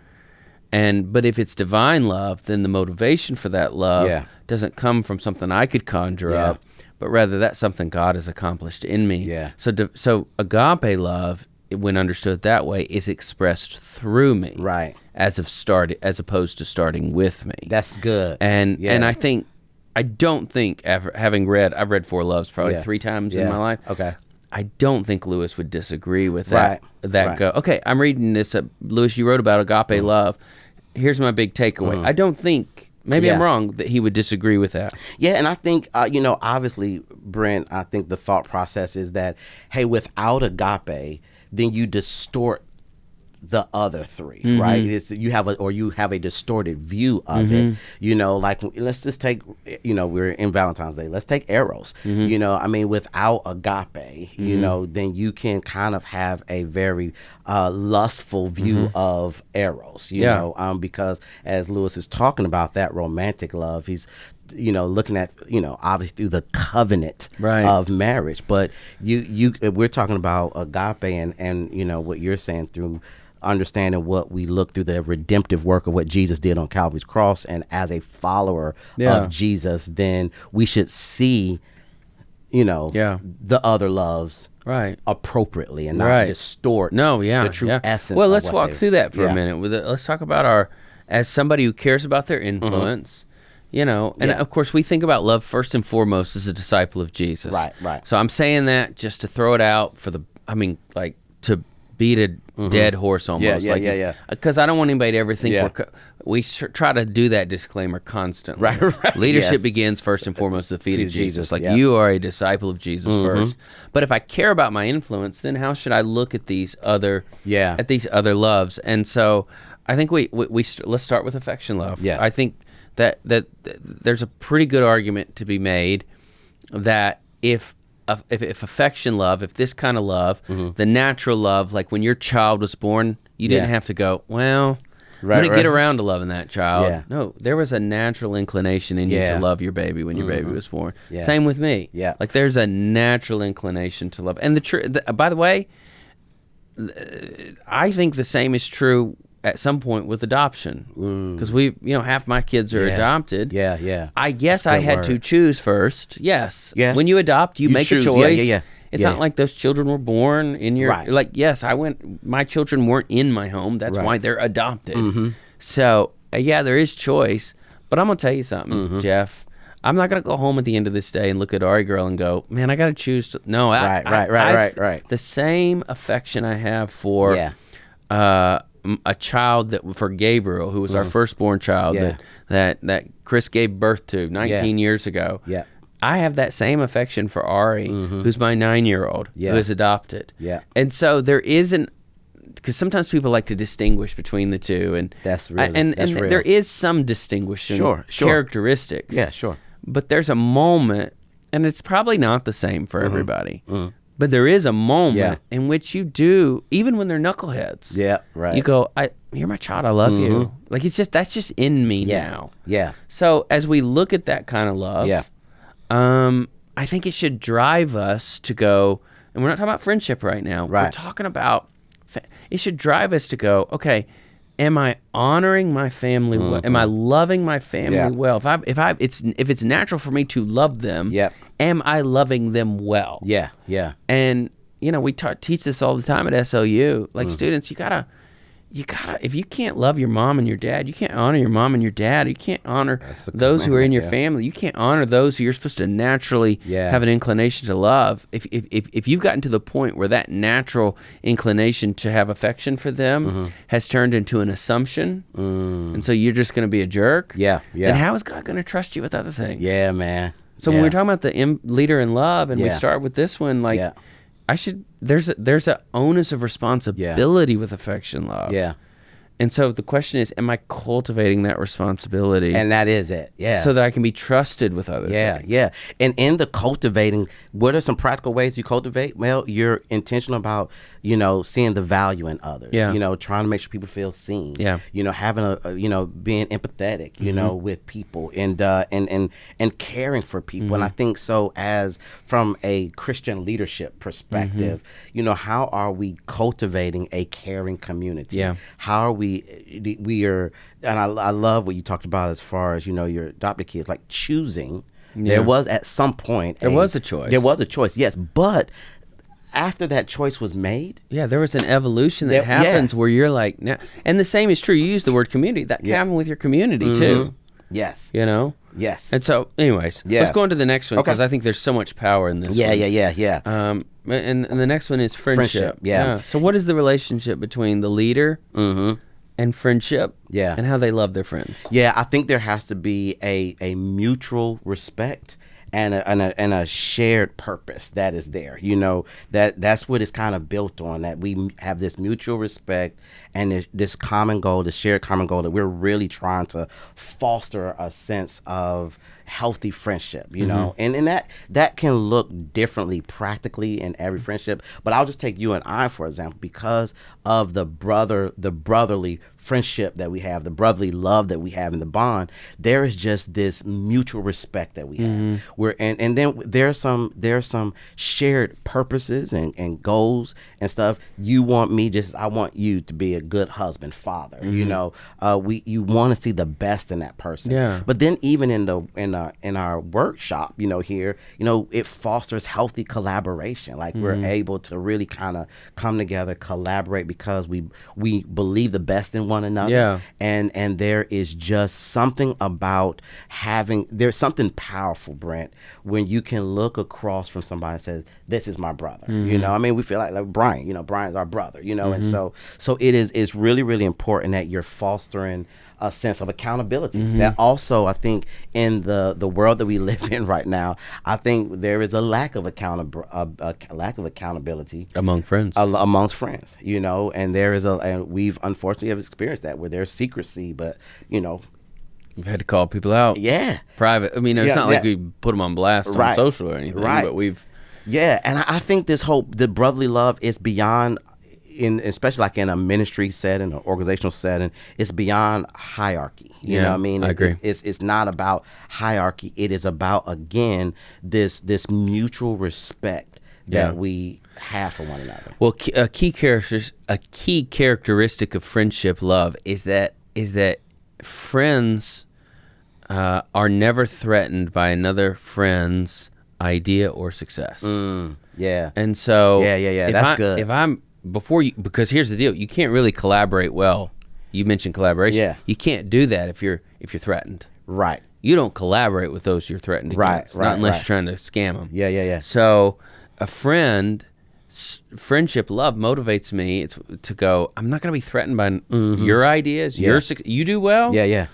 Speaker 1: but if it's divine love, then the motivation for that love doesn't come from something I could conjure up, but rather that's something God has accomplished in me.
Speaker 2: Yeah.
Speaker 1: So agape love, when understood that way, is expressed through me,
Speaker 2: right?
Speaker 1: As opposed to starting with me.
Speaker 2: That's good.
Speaker 1: And I don't think I've read Four Loves probably 3 times in my life.
Speaker 2: Okay.
Speaker 1: I don't think Lewis would disagree with that. Go, okay, I'm reading this. Lewis, you wrote about agape love. Here's my big takeaway. I don't think, maybe I'm wrong, that he would disagree with that.
Speaker 2: Yeah, and I think, obviously, Brent, I think the thought process is that, hey, without agape, then you distort the other three, right? You have a distorted view of it. Like, let's just take, we're in Valentine's Day. Let's take Eros. Without agape, then you can kind of have a very lustful view of Eros. Because as Lewis is talking about that romantic love, he's looking at, obviously through the covenant of marriage. But we're talking about agape and what you're saying through understanding what we look through the redemptive work of what Jesus did on Calvary's cross. And as a follower of Jesus, then we should see, the other loves appropriately and not distort the true essence.
Speaker 1: Well, let's walk through that for a minute. Let's talk about as somebody who cares about their influence, and of course we think about love first and foremost as a disciple of Jesus. Right. So I'm saying that just to throw it out to beat a dead horse almost. Because I don't want anybody to ever think we try to do that disclaimer constantly. Right. Leadership begins first and foremost at the feet of Jesus. You are a disciple of Jesus first. But if I care about my influence, then how should I look at these other loves? And so I think let's start with affection love. Yes. I think that there's a pretty good argument to be made that if affection love, if this kind of love, the natural love, like when your child was born, you didn't have to go, well, I'm going to get around to loving that child. Yeah. No, there was a natural inclination in you to love your baby when your baby was born. Yeah. Same with me. Yeah. Like there's a natural inclination to love. And by the way, I think the same is true at some point with adoption, because half my kids are adopted. I guess I had to choose first. Yes. When you adopt, you make a choice. It's not like those children were born in your my children weren't in my home. That's why they're adopted. So there is choice, but I'm gonna tell you something, Jeff. I'm not gonna go home at the end of this day and look at Ari girl and go, man, I gotta choose. No, right. The same affection I have for a child for Gabriel, who was our firstborn child that Chris gave birth to 19 years ago. Yeah. I have that same affection for Ari, who's my 9-year-old, who is adopted. Yeah. And so there isn't, because sometimes people like to distinguish between the two, and that's real. And there is some distinguishing characteristics. Yeah, sure. But there's a moment, and it's probably not the same for everybody. But there is a moment in which you do, even when they're knuckleheads. Yeah, right. You go, you're my child, I love you. Like that's just in me now. Yeah. So as we look at that kind of love, I think it should drive us to go, and we're not talking about friendship right now. Right. We're talking about, it should drive us to go, okay, am I honoring my family well? Am I loving my family well? If it's natural for me to love them, am I loving them well? Yeah, yeah. And we teach this all the time at SOU. Like students, you gotta. If you can't love your mom and your dad, you can't honor your mom and your dad. You can't honor those who are in your family. You can't honor those who you're supposed to naturally have an inclination to love. If you've gotten to the point where that natural inclination to have affection for them has turned into an assumption, and so you're just going to be a jerk, then how is God going to trust you with other things? Yeah, man. So when we're talking about the leader in love, and we start with this one, there's a onus of responsibility with affection love. Yeah. And so the question is, am I cultivating that responsibility?
Speaker 2: And that is it,
Speaker 1: so that I can be trusted with other things.
Speaker 2: Yeah. And in the cultivating, what are some practical ways you cultivate? Well, you're intentional about, seeing the value in others. Yeah. Trying to make sure people feel seen. Yeah. Having being empathetic, with people and caring for people. And I think so, as from a Christian leadership perspective, how are we cultivating a caring community? Yeah. How are we are, and I love what you talked about as far as your adopted kids, like choosing. There was at some point
Speaker 1: there was a choice.
Speaker 2: There was a choice, yes, but after that choice was made,
Speaker 1: there was an evolution that happens where you're like, now, and the same is true. You use the word community. That can happen with your community too. Yes. Yes. And so, anyways, let's go on to the next one, because I think there's so much power in this.
Speaker 2: Yeah.
Speaker 1: And the next one is friendship. Yeah. So what is the relationship between the leader and friendship? Yeah. And how they love their friends?
Speaker 2: Yeah, I think there has to be a mutual respect and a shared purpose that is there. That's what it's kind of built on, that we have this mutual respect and this common goal, this shared common goal that we're really trying to foster a sense of healthy friendship, you know, and that can look differently practically in every friendship. But I'll just take you and I, for example, because of the brotherly friendship that we have, the brotherly love that we have in the bond. There is just this mutual respect that we have. And then there's some shared purposes and goals and stuff. You want me just I want you to be a good husband, father. You know, you want to see the best in that person.
Speaker 1: Yeah.
Speaker 2: But then even in our workshop, you know, here, you know, it fosters healthy collaboration. Like we're able to really kind of come together, collaborate because we believe the best in one another.
Speaker 1: Yeah.
Speaker 2: And there is just something about there's something powerful, Brent, when you can look across from somebody and say, this is my brother. You know, I mean, we feel like Brian, you know, Brian's our brother, you know, and so it's really, really important that you're fostering a sense of accountability. That also, I think, in the world that we live in right now, I think there is a lack of accountability
Speaker 1: among friends,
Speaker 2: amongst friends. You know, and and we've unfortunately have experienced that where there's secrecy, but you know.
Speaker 1: You've had to call people out.
Speaker 2: Yeah.
Speaker 1: Private. I mean, it's not like we put them on blast on social or anything, but we've.
Speaker 2: Yeah, and I think the brotherly love is beyond. Especially like in a ministry setting, an organizational setting, it's beyond hierarchy. You know what I mean?
Speaker 1: I agree.
Speaker 2: It's not about hierarchy. It is about, again, this mutual respect that we have for one another.
Speaker 1: Well, a key characteristic of friendship love is that friends are never threatened by another friend's idea or success.
Speaker 2: Yeah.
Speaker 1: And so
Speaker 2: that's good.
Speaker 1: If I'm because here's the deal, you can't really collaborate well. You mentioned collaboration.
Speaker 2: Yeah.
Speaker 1: You can't do that if you're threatened.
Speaker 2: Right.
Speaker 1: You don't collaborate with those you're threatened against. Not unless you're trying to scam them.
Speaker 2: Yeah.
Speaker 1: So friendship love motivates me to go, I'm not going to be threatened by your ideas, you do well.
Speaker 2: Yeah.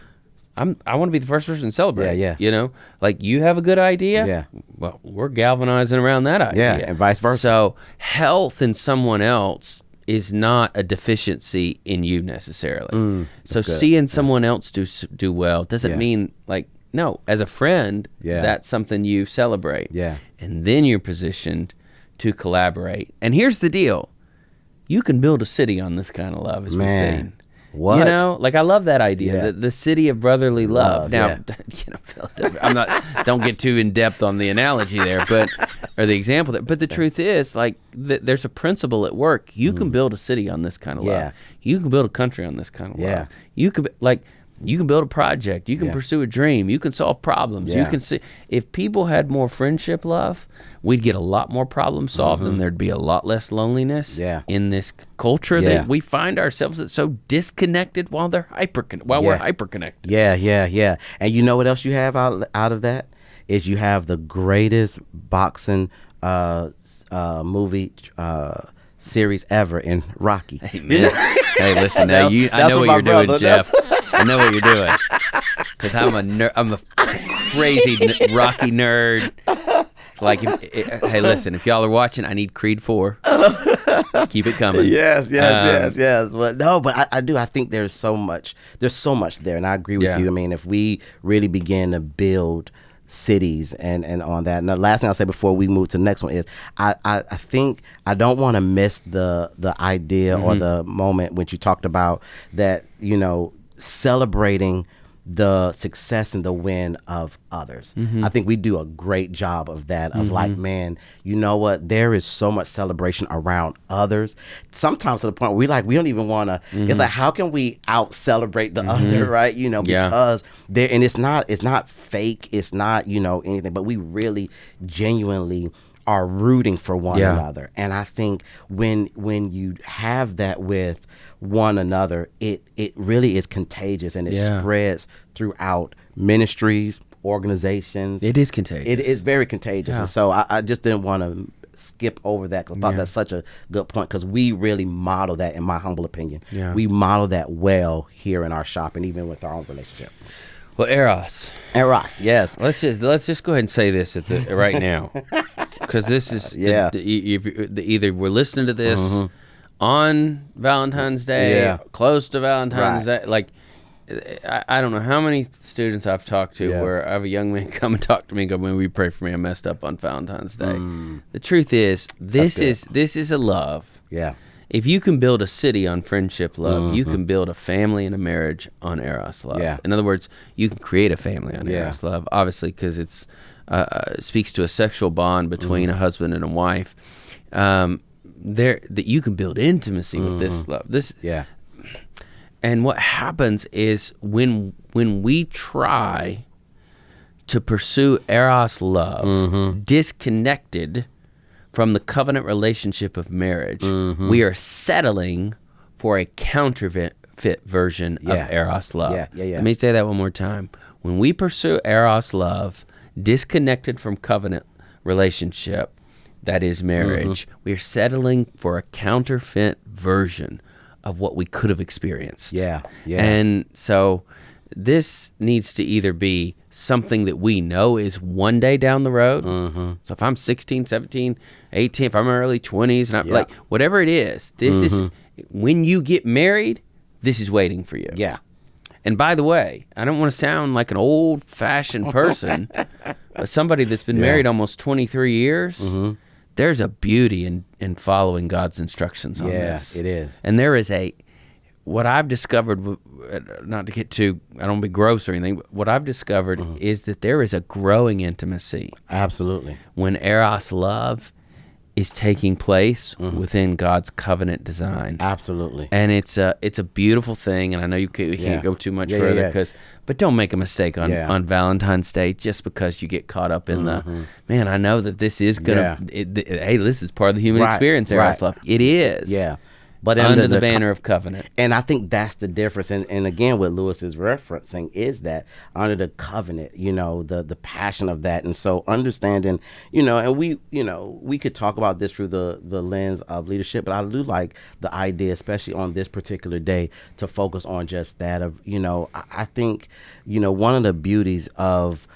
Speaker 1: I want to be the first person to celebrate.
Speaker 2: Yeah.
Speaker 1: You know, like you have a good idea.
Speaker 2: Yeah.
Speaker 1: Well, we're galvanizing around that idea.
Speaker 2: Yeah, and vice versa.
Speaker 1: So health in someone else is not a deficiency in you necessarily. So seeing someone else do well doesn't mean no. As a friend, that's something you celebrate.
Speaker 2: Yeah.
Speaker 1: And then you're positioned to collaborate. And here's the deal: you can build a city on this kind of love, as we've seen.
Speaker 2: What?
Speaker 1: You know, like I love that idea, the city of brotherly love. Now, you know, don't get too in depth on the analogy there, or the example there. But the truth is, like, there's a principle at work. You can build a city on this kind of love. You can build a country on this kind of love. You can build a project. You can pursue a dream. You can solve problems. You can see if people had more friendship love, we'd get a lot more problem solved, and there'd be a lot less loneliness in this culture that we find ourselves that's so disconnected while we're hyperconnected.
Speaker 2: Yeah. And you know what else you have out of that? Is you have the greatest boxing movie series ever in Rocky.
Speaker 1: Hey, man. Hey, listen, now I know what you're doing, Jeff. I know what you're doing. Because I'm a crazy Rocky nerd. Like, hey, listen, if y'all are watching, I need Creed 4. Keep it coming.
Speaker 2: Yes. But no, but I do. I think there's so much there, and I agree with you. I mean, if we really begin to build cities and on that. And the last thing I'll say before we move to the next one is I think I don't want to miss the idea or the moment when you talked about that, you know, celebrating the success and the win of others. I think we do a great job of that, of like, man, you know what? There is so much celebration around others. Sometimes to the point where we don't even want to, it's like, how can we out celebrate the other, right? You know, because there, and it's not fake, it's not, you know, anything, but we really genuinely are rooting for one another. And I think when you have that with one another, it really is contagious, and it spreads throughout ministries, organizations.
Speaker 1: It is contagious.
Speaker 2: It is very contagious. And so I just didn't want to skip over that, because I thought that's such a good point, because we really model that, in my humble opinion. We model that well here in our shop, and even with our own relationship.
Speaker 1: Well, Eros,
Speaker 2: yes.
Speaker 1: Let's just go ahead and say this right now, because this is either we're listening to this on Valentine's Day, close to Valentine's Day. Like, I don't know how many students I've talked to where I have a young man come and talk to me and go, "Man, we pray for me. I messed up on Valentine's Day." The truth is, this is a love.
Speaker 2: Yeah.
Speaker 1: If you can build a city on friendship love, you can build a family and a marriage on Eros love. Yeah. In other words, you can create a family on Eros love, obviously, because it's speaks to a sexual bond between a husband and a wife. That you can build intimacy with this love. And what happens is when we try to pursue Eros love disconnected from the covenant relationship of marriage, we are settling for a counterfeit version of Eros love. Let me say that one more time. When we pursue Eros love disconnected from covenant relationship, that is marriage, we are settling for a counterfeit version of what we could have experienced. And so this needs to either be something that we know is one day down the road. So if I'm 16, 17, 18, if I'm in my early 20s, and I'm like, whatever it is, this is, when you get married, this is waiting for you. And by the way, I don't want to sound like an old-fashioned person, but somebody that's been married almost 23 years, there's a beauty in following God's instructions on this.
Speaker 2: It is.
Speaker 1: And there is what I've discovered, not to get too, I don't want to be gross or anything, but what I've discovered is that there is a growing intimacy.
Speaker 2: Absolutely.
Speaker 1: When Eros love is taking place within God's covenant design.
Speaker 2: Absolutely.
Speaker 1: And it's a beautiful thing, and I know we can't go too much further, but don't make a mistake on Valentine's Day just because you get caught up in the, man, I know that this is going to, hey, this is part of the human experience, Eros love. It is.
Speaker 2: Yeah. But
Speaker 1: under the banner of covenant.
Speaker 2: And I think that's the difference. And again, what Lewis is referencing is that under the covenant, the passion of that. And so understanding, and we could talk about this through the lens of leadership, but I do like the idea, especially on this particular day, to focus on just that of, I think, one of the beauties of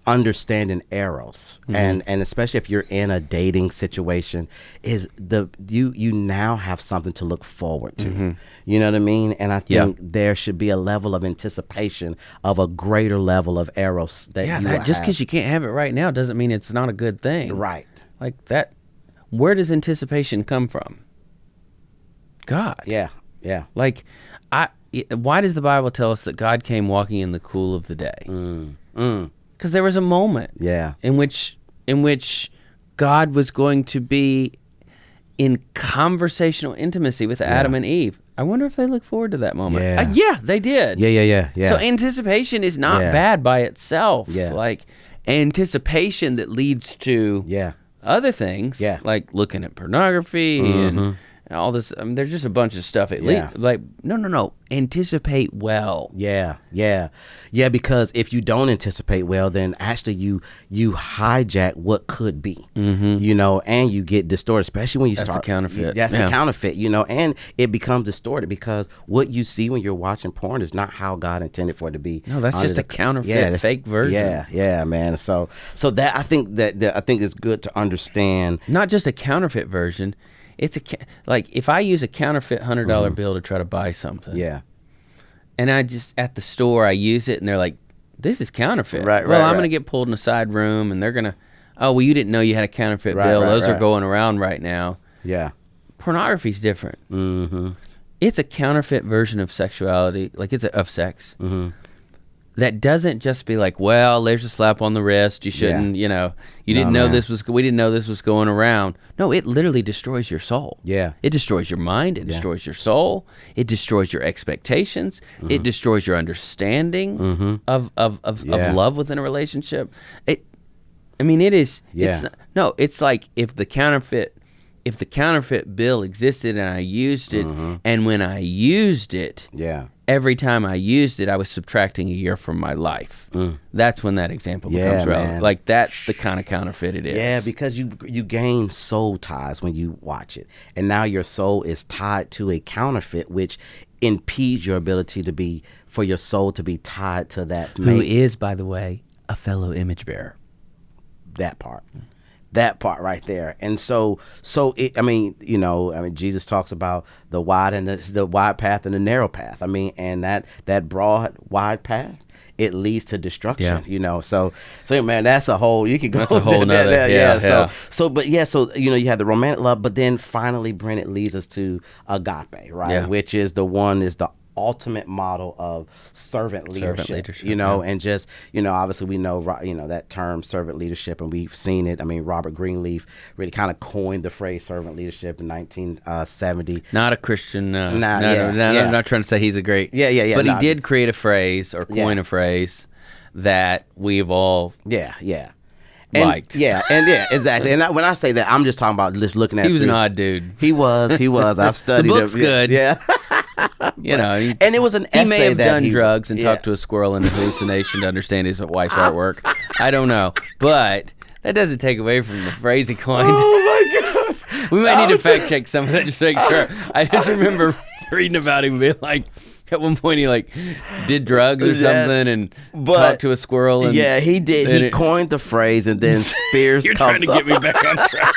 Speaker 2: understanding Eros and especially if you're in a dating situation is you now have something to look forward to. You know what I mean? And I think there should be a level of anticipation of a greater level of Eros that
Speaker 1: just because you can't have it right now doesn't mean it's not a good thing.
Speaker 2: Right.
Speaker 1: Like that, where does anticipation come from? God.
Speaker 2: Yeah.
Speaker 1: Like why does the Bible tell us that God came walking in the cool of the day? Because there was a moment in which God was going to be in conversational intimacy with Adam and Eve. I wonder if they look forward to that moment. They did.
Speaker 2: Yeah.
Speaker 1: So anticipation is not bad by itself. Like anticipation that leads to other things, like looking at pornography and all this. I mean, there's just a bunch of stuff. Like no. Anticipate well.
Speaker 2: Yeah, because if you don't anticipate well, then actually you hijack what could be, and you get distorted, especially when you start
Speaker 1: the counterfeit.
Speaker 2: That's the counterfeit, and it becomes distorted because what you see when you're watching porn is not how God intended for it to be.
Speaker 1: No, that's just a counterfeit, fake version.
Speaker 2: Yeah, man. So that I think it's good to understand.
Speaker 1: Not just a counterfeit version. It's like if I use a counterfeit $100 bill to try to buy something. And I just, at the store, I use it, and they're like, this is counterfeit. I'm going to get pulled in a side room, and they're going to, oh, well, you didn't know you had a counterfeit bill. Those are going around right now. Pornography's different. It's a counterfeit version of sexuality, like it's of sex. That doesn't just be like, well, there's a slap on the wrist. You shouldn't, we didn't know this was going around. No, it literally destroys your soul. It destroys your mind. It destroys your soul. It destroys your expectations. It destroys your understanding of love within a relationship. It is. It's like if the counterfeit bill existed and I used it, and when I used it, every time I used it, I was subtracting a year from my life. That's when that example becomes relevant. Like that's the kind of counterfeit it is.
Speaker 2: Yeah, because you gain soul ties when you watch it, and now your soul is tied to a counterfeit, which impedes your ability for your soul to be tied to that.
Speaker 1: Who is, by the way, a fellow image bearer.
Speaker 2: That part. That part right there. And so Jesus talks about the wide and the wide path and the narrow path. And that broad, wide path, it leads to destruction, So man, that's a whole, you could go.
Speaker 1: That's a whole nother,
Speaker 2: So you have the romantic love, but then finally, Brent, it leads us to agape, right? Yeah. Which is the ultimate model of servant leadership, and just, obviously we know, that term servant leadership, and we've seen it. Robert Greenleaf really kind of coined the phrase servant leadership in 1970.
Speaker 1: Not a Christian. I'm not trying to say he's a great. Yeah. But he did create a phrase or coin a phrase that we've all. Liked.
Speaker 2: Exactly. And when I say that, I'm just talking about just looking at.
Speaker 1: He was an odd dude.
Speaker 2: He was. I've studied.
Speaker 1: The book's good.
Speaker 2: Yeah. And it was an essay.
Speaker 1: He may have done drugs and talked to a squirrel in a hallucination to understand his wife's artwork. I don't know, but that doesn't take away from the phrase he coined.
Speaker 2: Oh my gosh!
Speaker 1: We might need to fact check some of that just to make sure. I just remember reading about him being like, at one point he did drugs or something and talked to a squirrel. And,
Speaker 2: he did. He coined the phrase, and then Spears
Speaker 1: You're
Speaker 2: comes
Speaker 1: trying to get me back on track.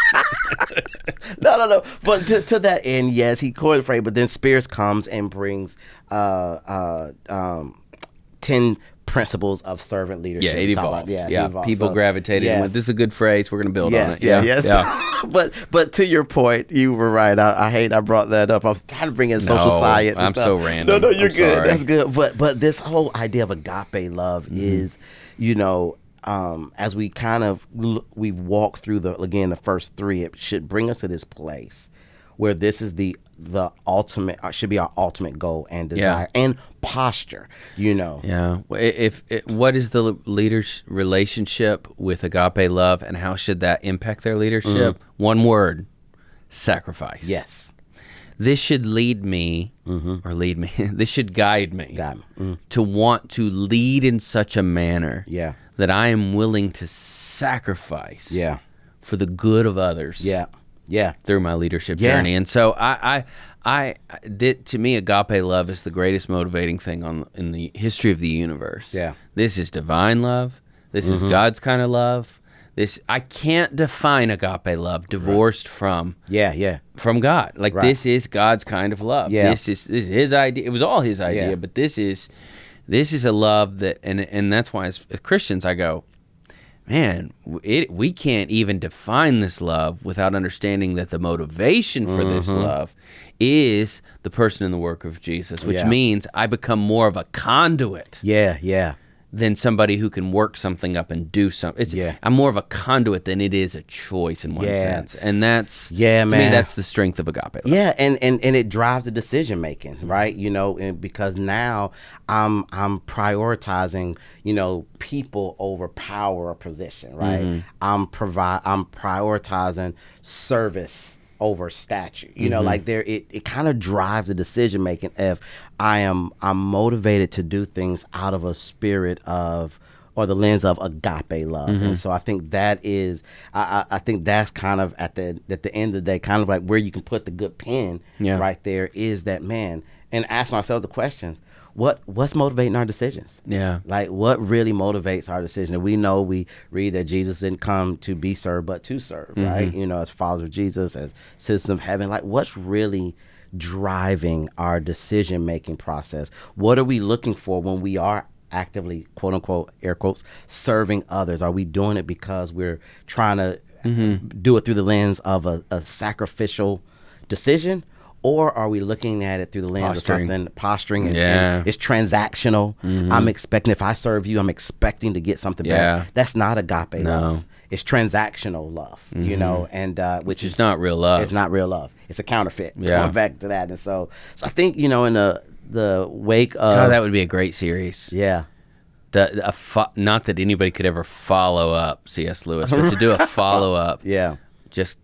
Speaker 2: No. But to that end, yes, he coined the phrase, but then Spears comes and brings 10 principles of servant leadership.
Speaker 1: Yeah, it evolved. He evolved. People gravitated and went, this is a good phrase, we're going to build on it.
Speaker 2: Yeah. But to your point, you were right. I brought that up. I was trying to bring in social science and
Speaker 1: I'm
Speaker 2: stuff.
Speaker 1: so random.
Speaker 2: No, you're good.
Speaker 1: Sorry.
Speaker 2: That's good. But this whole idea of agape love is, as we kind of we've walked through the first three, it should bring us to this place where this is the ultimate, should be our ultimate goal and desire and posture,
Speaker 1: Yeah. What is the leader's relationship with agape love, and how should that impact their leadership? One word: sacrifice.
Speaker 2: Yes.
Speaker 1: This should lead me, this should guide me to want to lead in such a manner that I am willing to sacrifice for the good of others. Through my leadership journey. And so to me, agape love is the greatest motivating thing in the history of the universe. This is divine love. This is God's kind of love. I can't define agape love divorced from from God. This is God's kind of love. This is his idea. It was all his idea, but this is a love that, and that's why as Christians I go, man, we can't even define this love without understanding that the motivation for this love is the person and the work of Jesus, which means I become more of a conduit than somebody who can work something up and do something. I'm more of a conduit than it is a choice in one sense. And that's, to me, that's the strength of agape love.
Speaker 2: Yeah, and it drives the decision making, right? And because now I'm prioritizing, people over power or position, right? I'm prioritizing service over statue, it kind of drives the decision making. If I'm motivated to do things out of a spirit of, or the lens of agape love. And so I think that is, I think that's kind of at the end of the day, kind of like where you can put the good pin right there, is that, man, and asking ourselves the questions, what's motivating our decisions? What really motivates our decision? And we know, we read that Jesus didn't come to be served, but to serve, right? As followers of Jesus, as citizens of heaven, what's really driving our decision-making process? What are we looking for when we are actively, quote unquote, air quotes, serving others? Are we doing it because we're trying to do it through the lens of a sacrificial decision? Or are we looking at it through the lens of something, posturing, and it's transactional? I'm expecting, if I serve you, I'm expecting to get something back. That's not agape love. It's transactional love, and which is not real love. It's not real love. It's a counterfeit. Going back to that. And so I think, in the wake of...
Speaker 1: God, that would be a great series. Not that anybody could ever follow up C.S. Lewis, but to do a follow-up. Just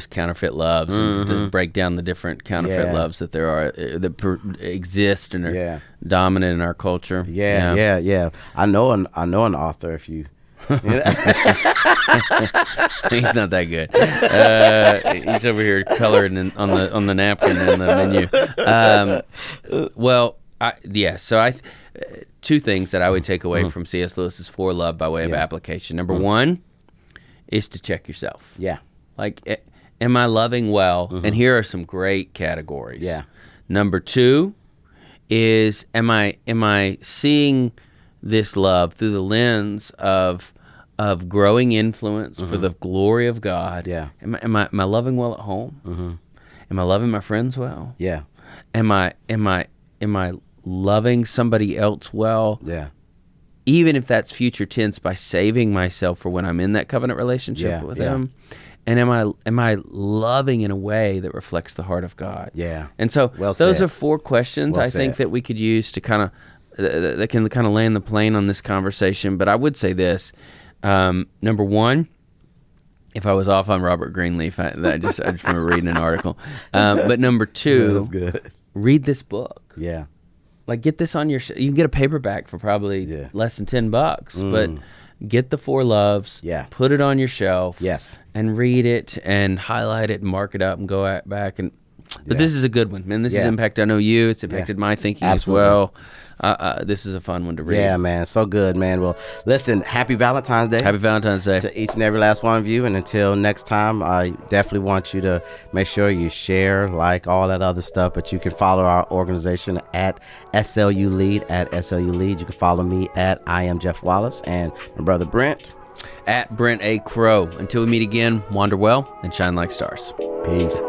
Speaker 1: counterfeit loves, and to break down the different counterfeit loves that there are, that exist and are dominant in our culture. I know an author. If you, he's not that good. He's over here coloring on the napkin in the menu. So two things that I would take away from C.S. Lewis's For Love by way of application. Number one is to check yourself.
Speaker 2: Yeah.
Speaker 1: Like, am I loving well? Mm-hmm. And here are some great categories.
Speaker 2: Yeah.
Speaker 1: Number 2 is, am I seeing this love through the lens of growing influence for the glory of God?
Speaker 2: Yeah.
Speaker 1: Am I loving well at home? Mm-hmm. Am I loving my friends well?
Speaker 2: Yeah.
Speaker 1: Am I loving somebody else well?
Speaker 2: Yeah.
Speaker 1: Even if that's future tense, by saving myself for when I'm in that covenant relationship with Him. And am I loving in a way that reflects the heart of God?
Speaker 2: Yeah.
Speaker 1: And so those are 4 questions I think that we could use to kind of that can kind of land the plane on this conversation. But I would say this: number 1, if I was off on Robert Greenleaf, I just remember reading an article. But number 2,
Speaker 2: that's good.
Speaker 1: Read this book.
Speaker 2: Yeah.
Speaker 1: Like, get this on your. You can get a paperback for probably less than $10, but get the 4 Loves.
Speaker 2: Yeah.
Speaker 1: Put it on your shelf.
Speaker 2: Yes.
Speaker 1: And read it and highlight it and mark it up and go back and. But this is a good one, man. This has impacted. I know you. It's impacted my thinking as well. This is a fun one to read.
Speaker 2: Yeah, man. So good, man. Well, listen, happy Valentine's Day.
Speaker 1: Happy Valentine's Day.
Speaker 2: To each and every last one of you. And until next time, I definitely want you to make sure you share, like, all that other stuff. But you can follow our organization at SLU Lead, at SLU Lead. You can follow me at I am Jeff Wallace, and my brother Brent.
Speaker 1: At Brent A. Crowe. Until we meet again, wander well and shine like stars.
Speaker 2: Peace.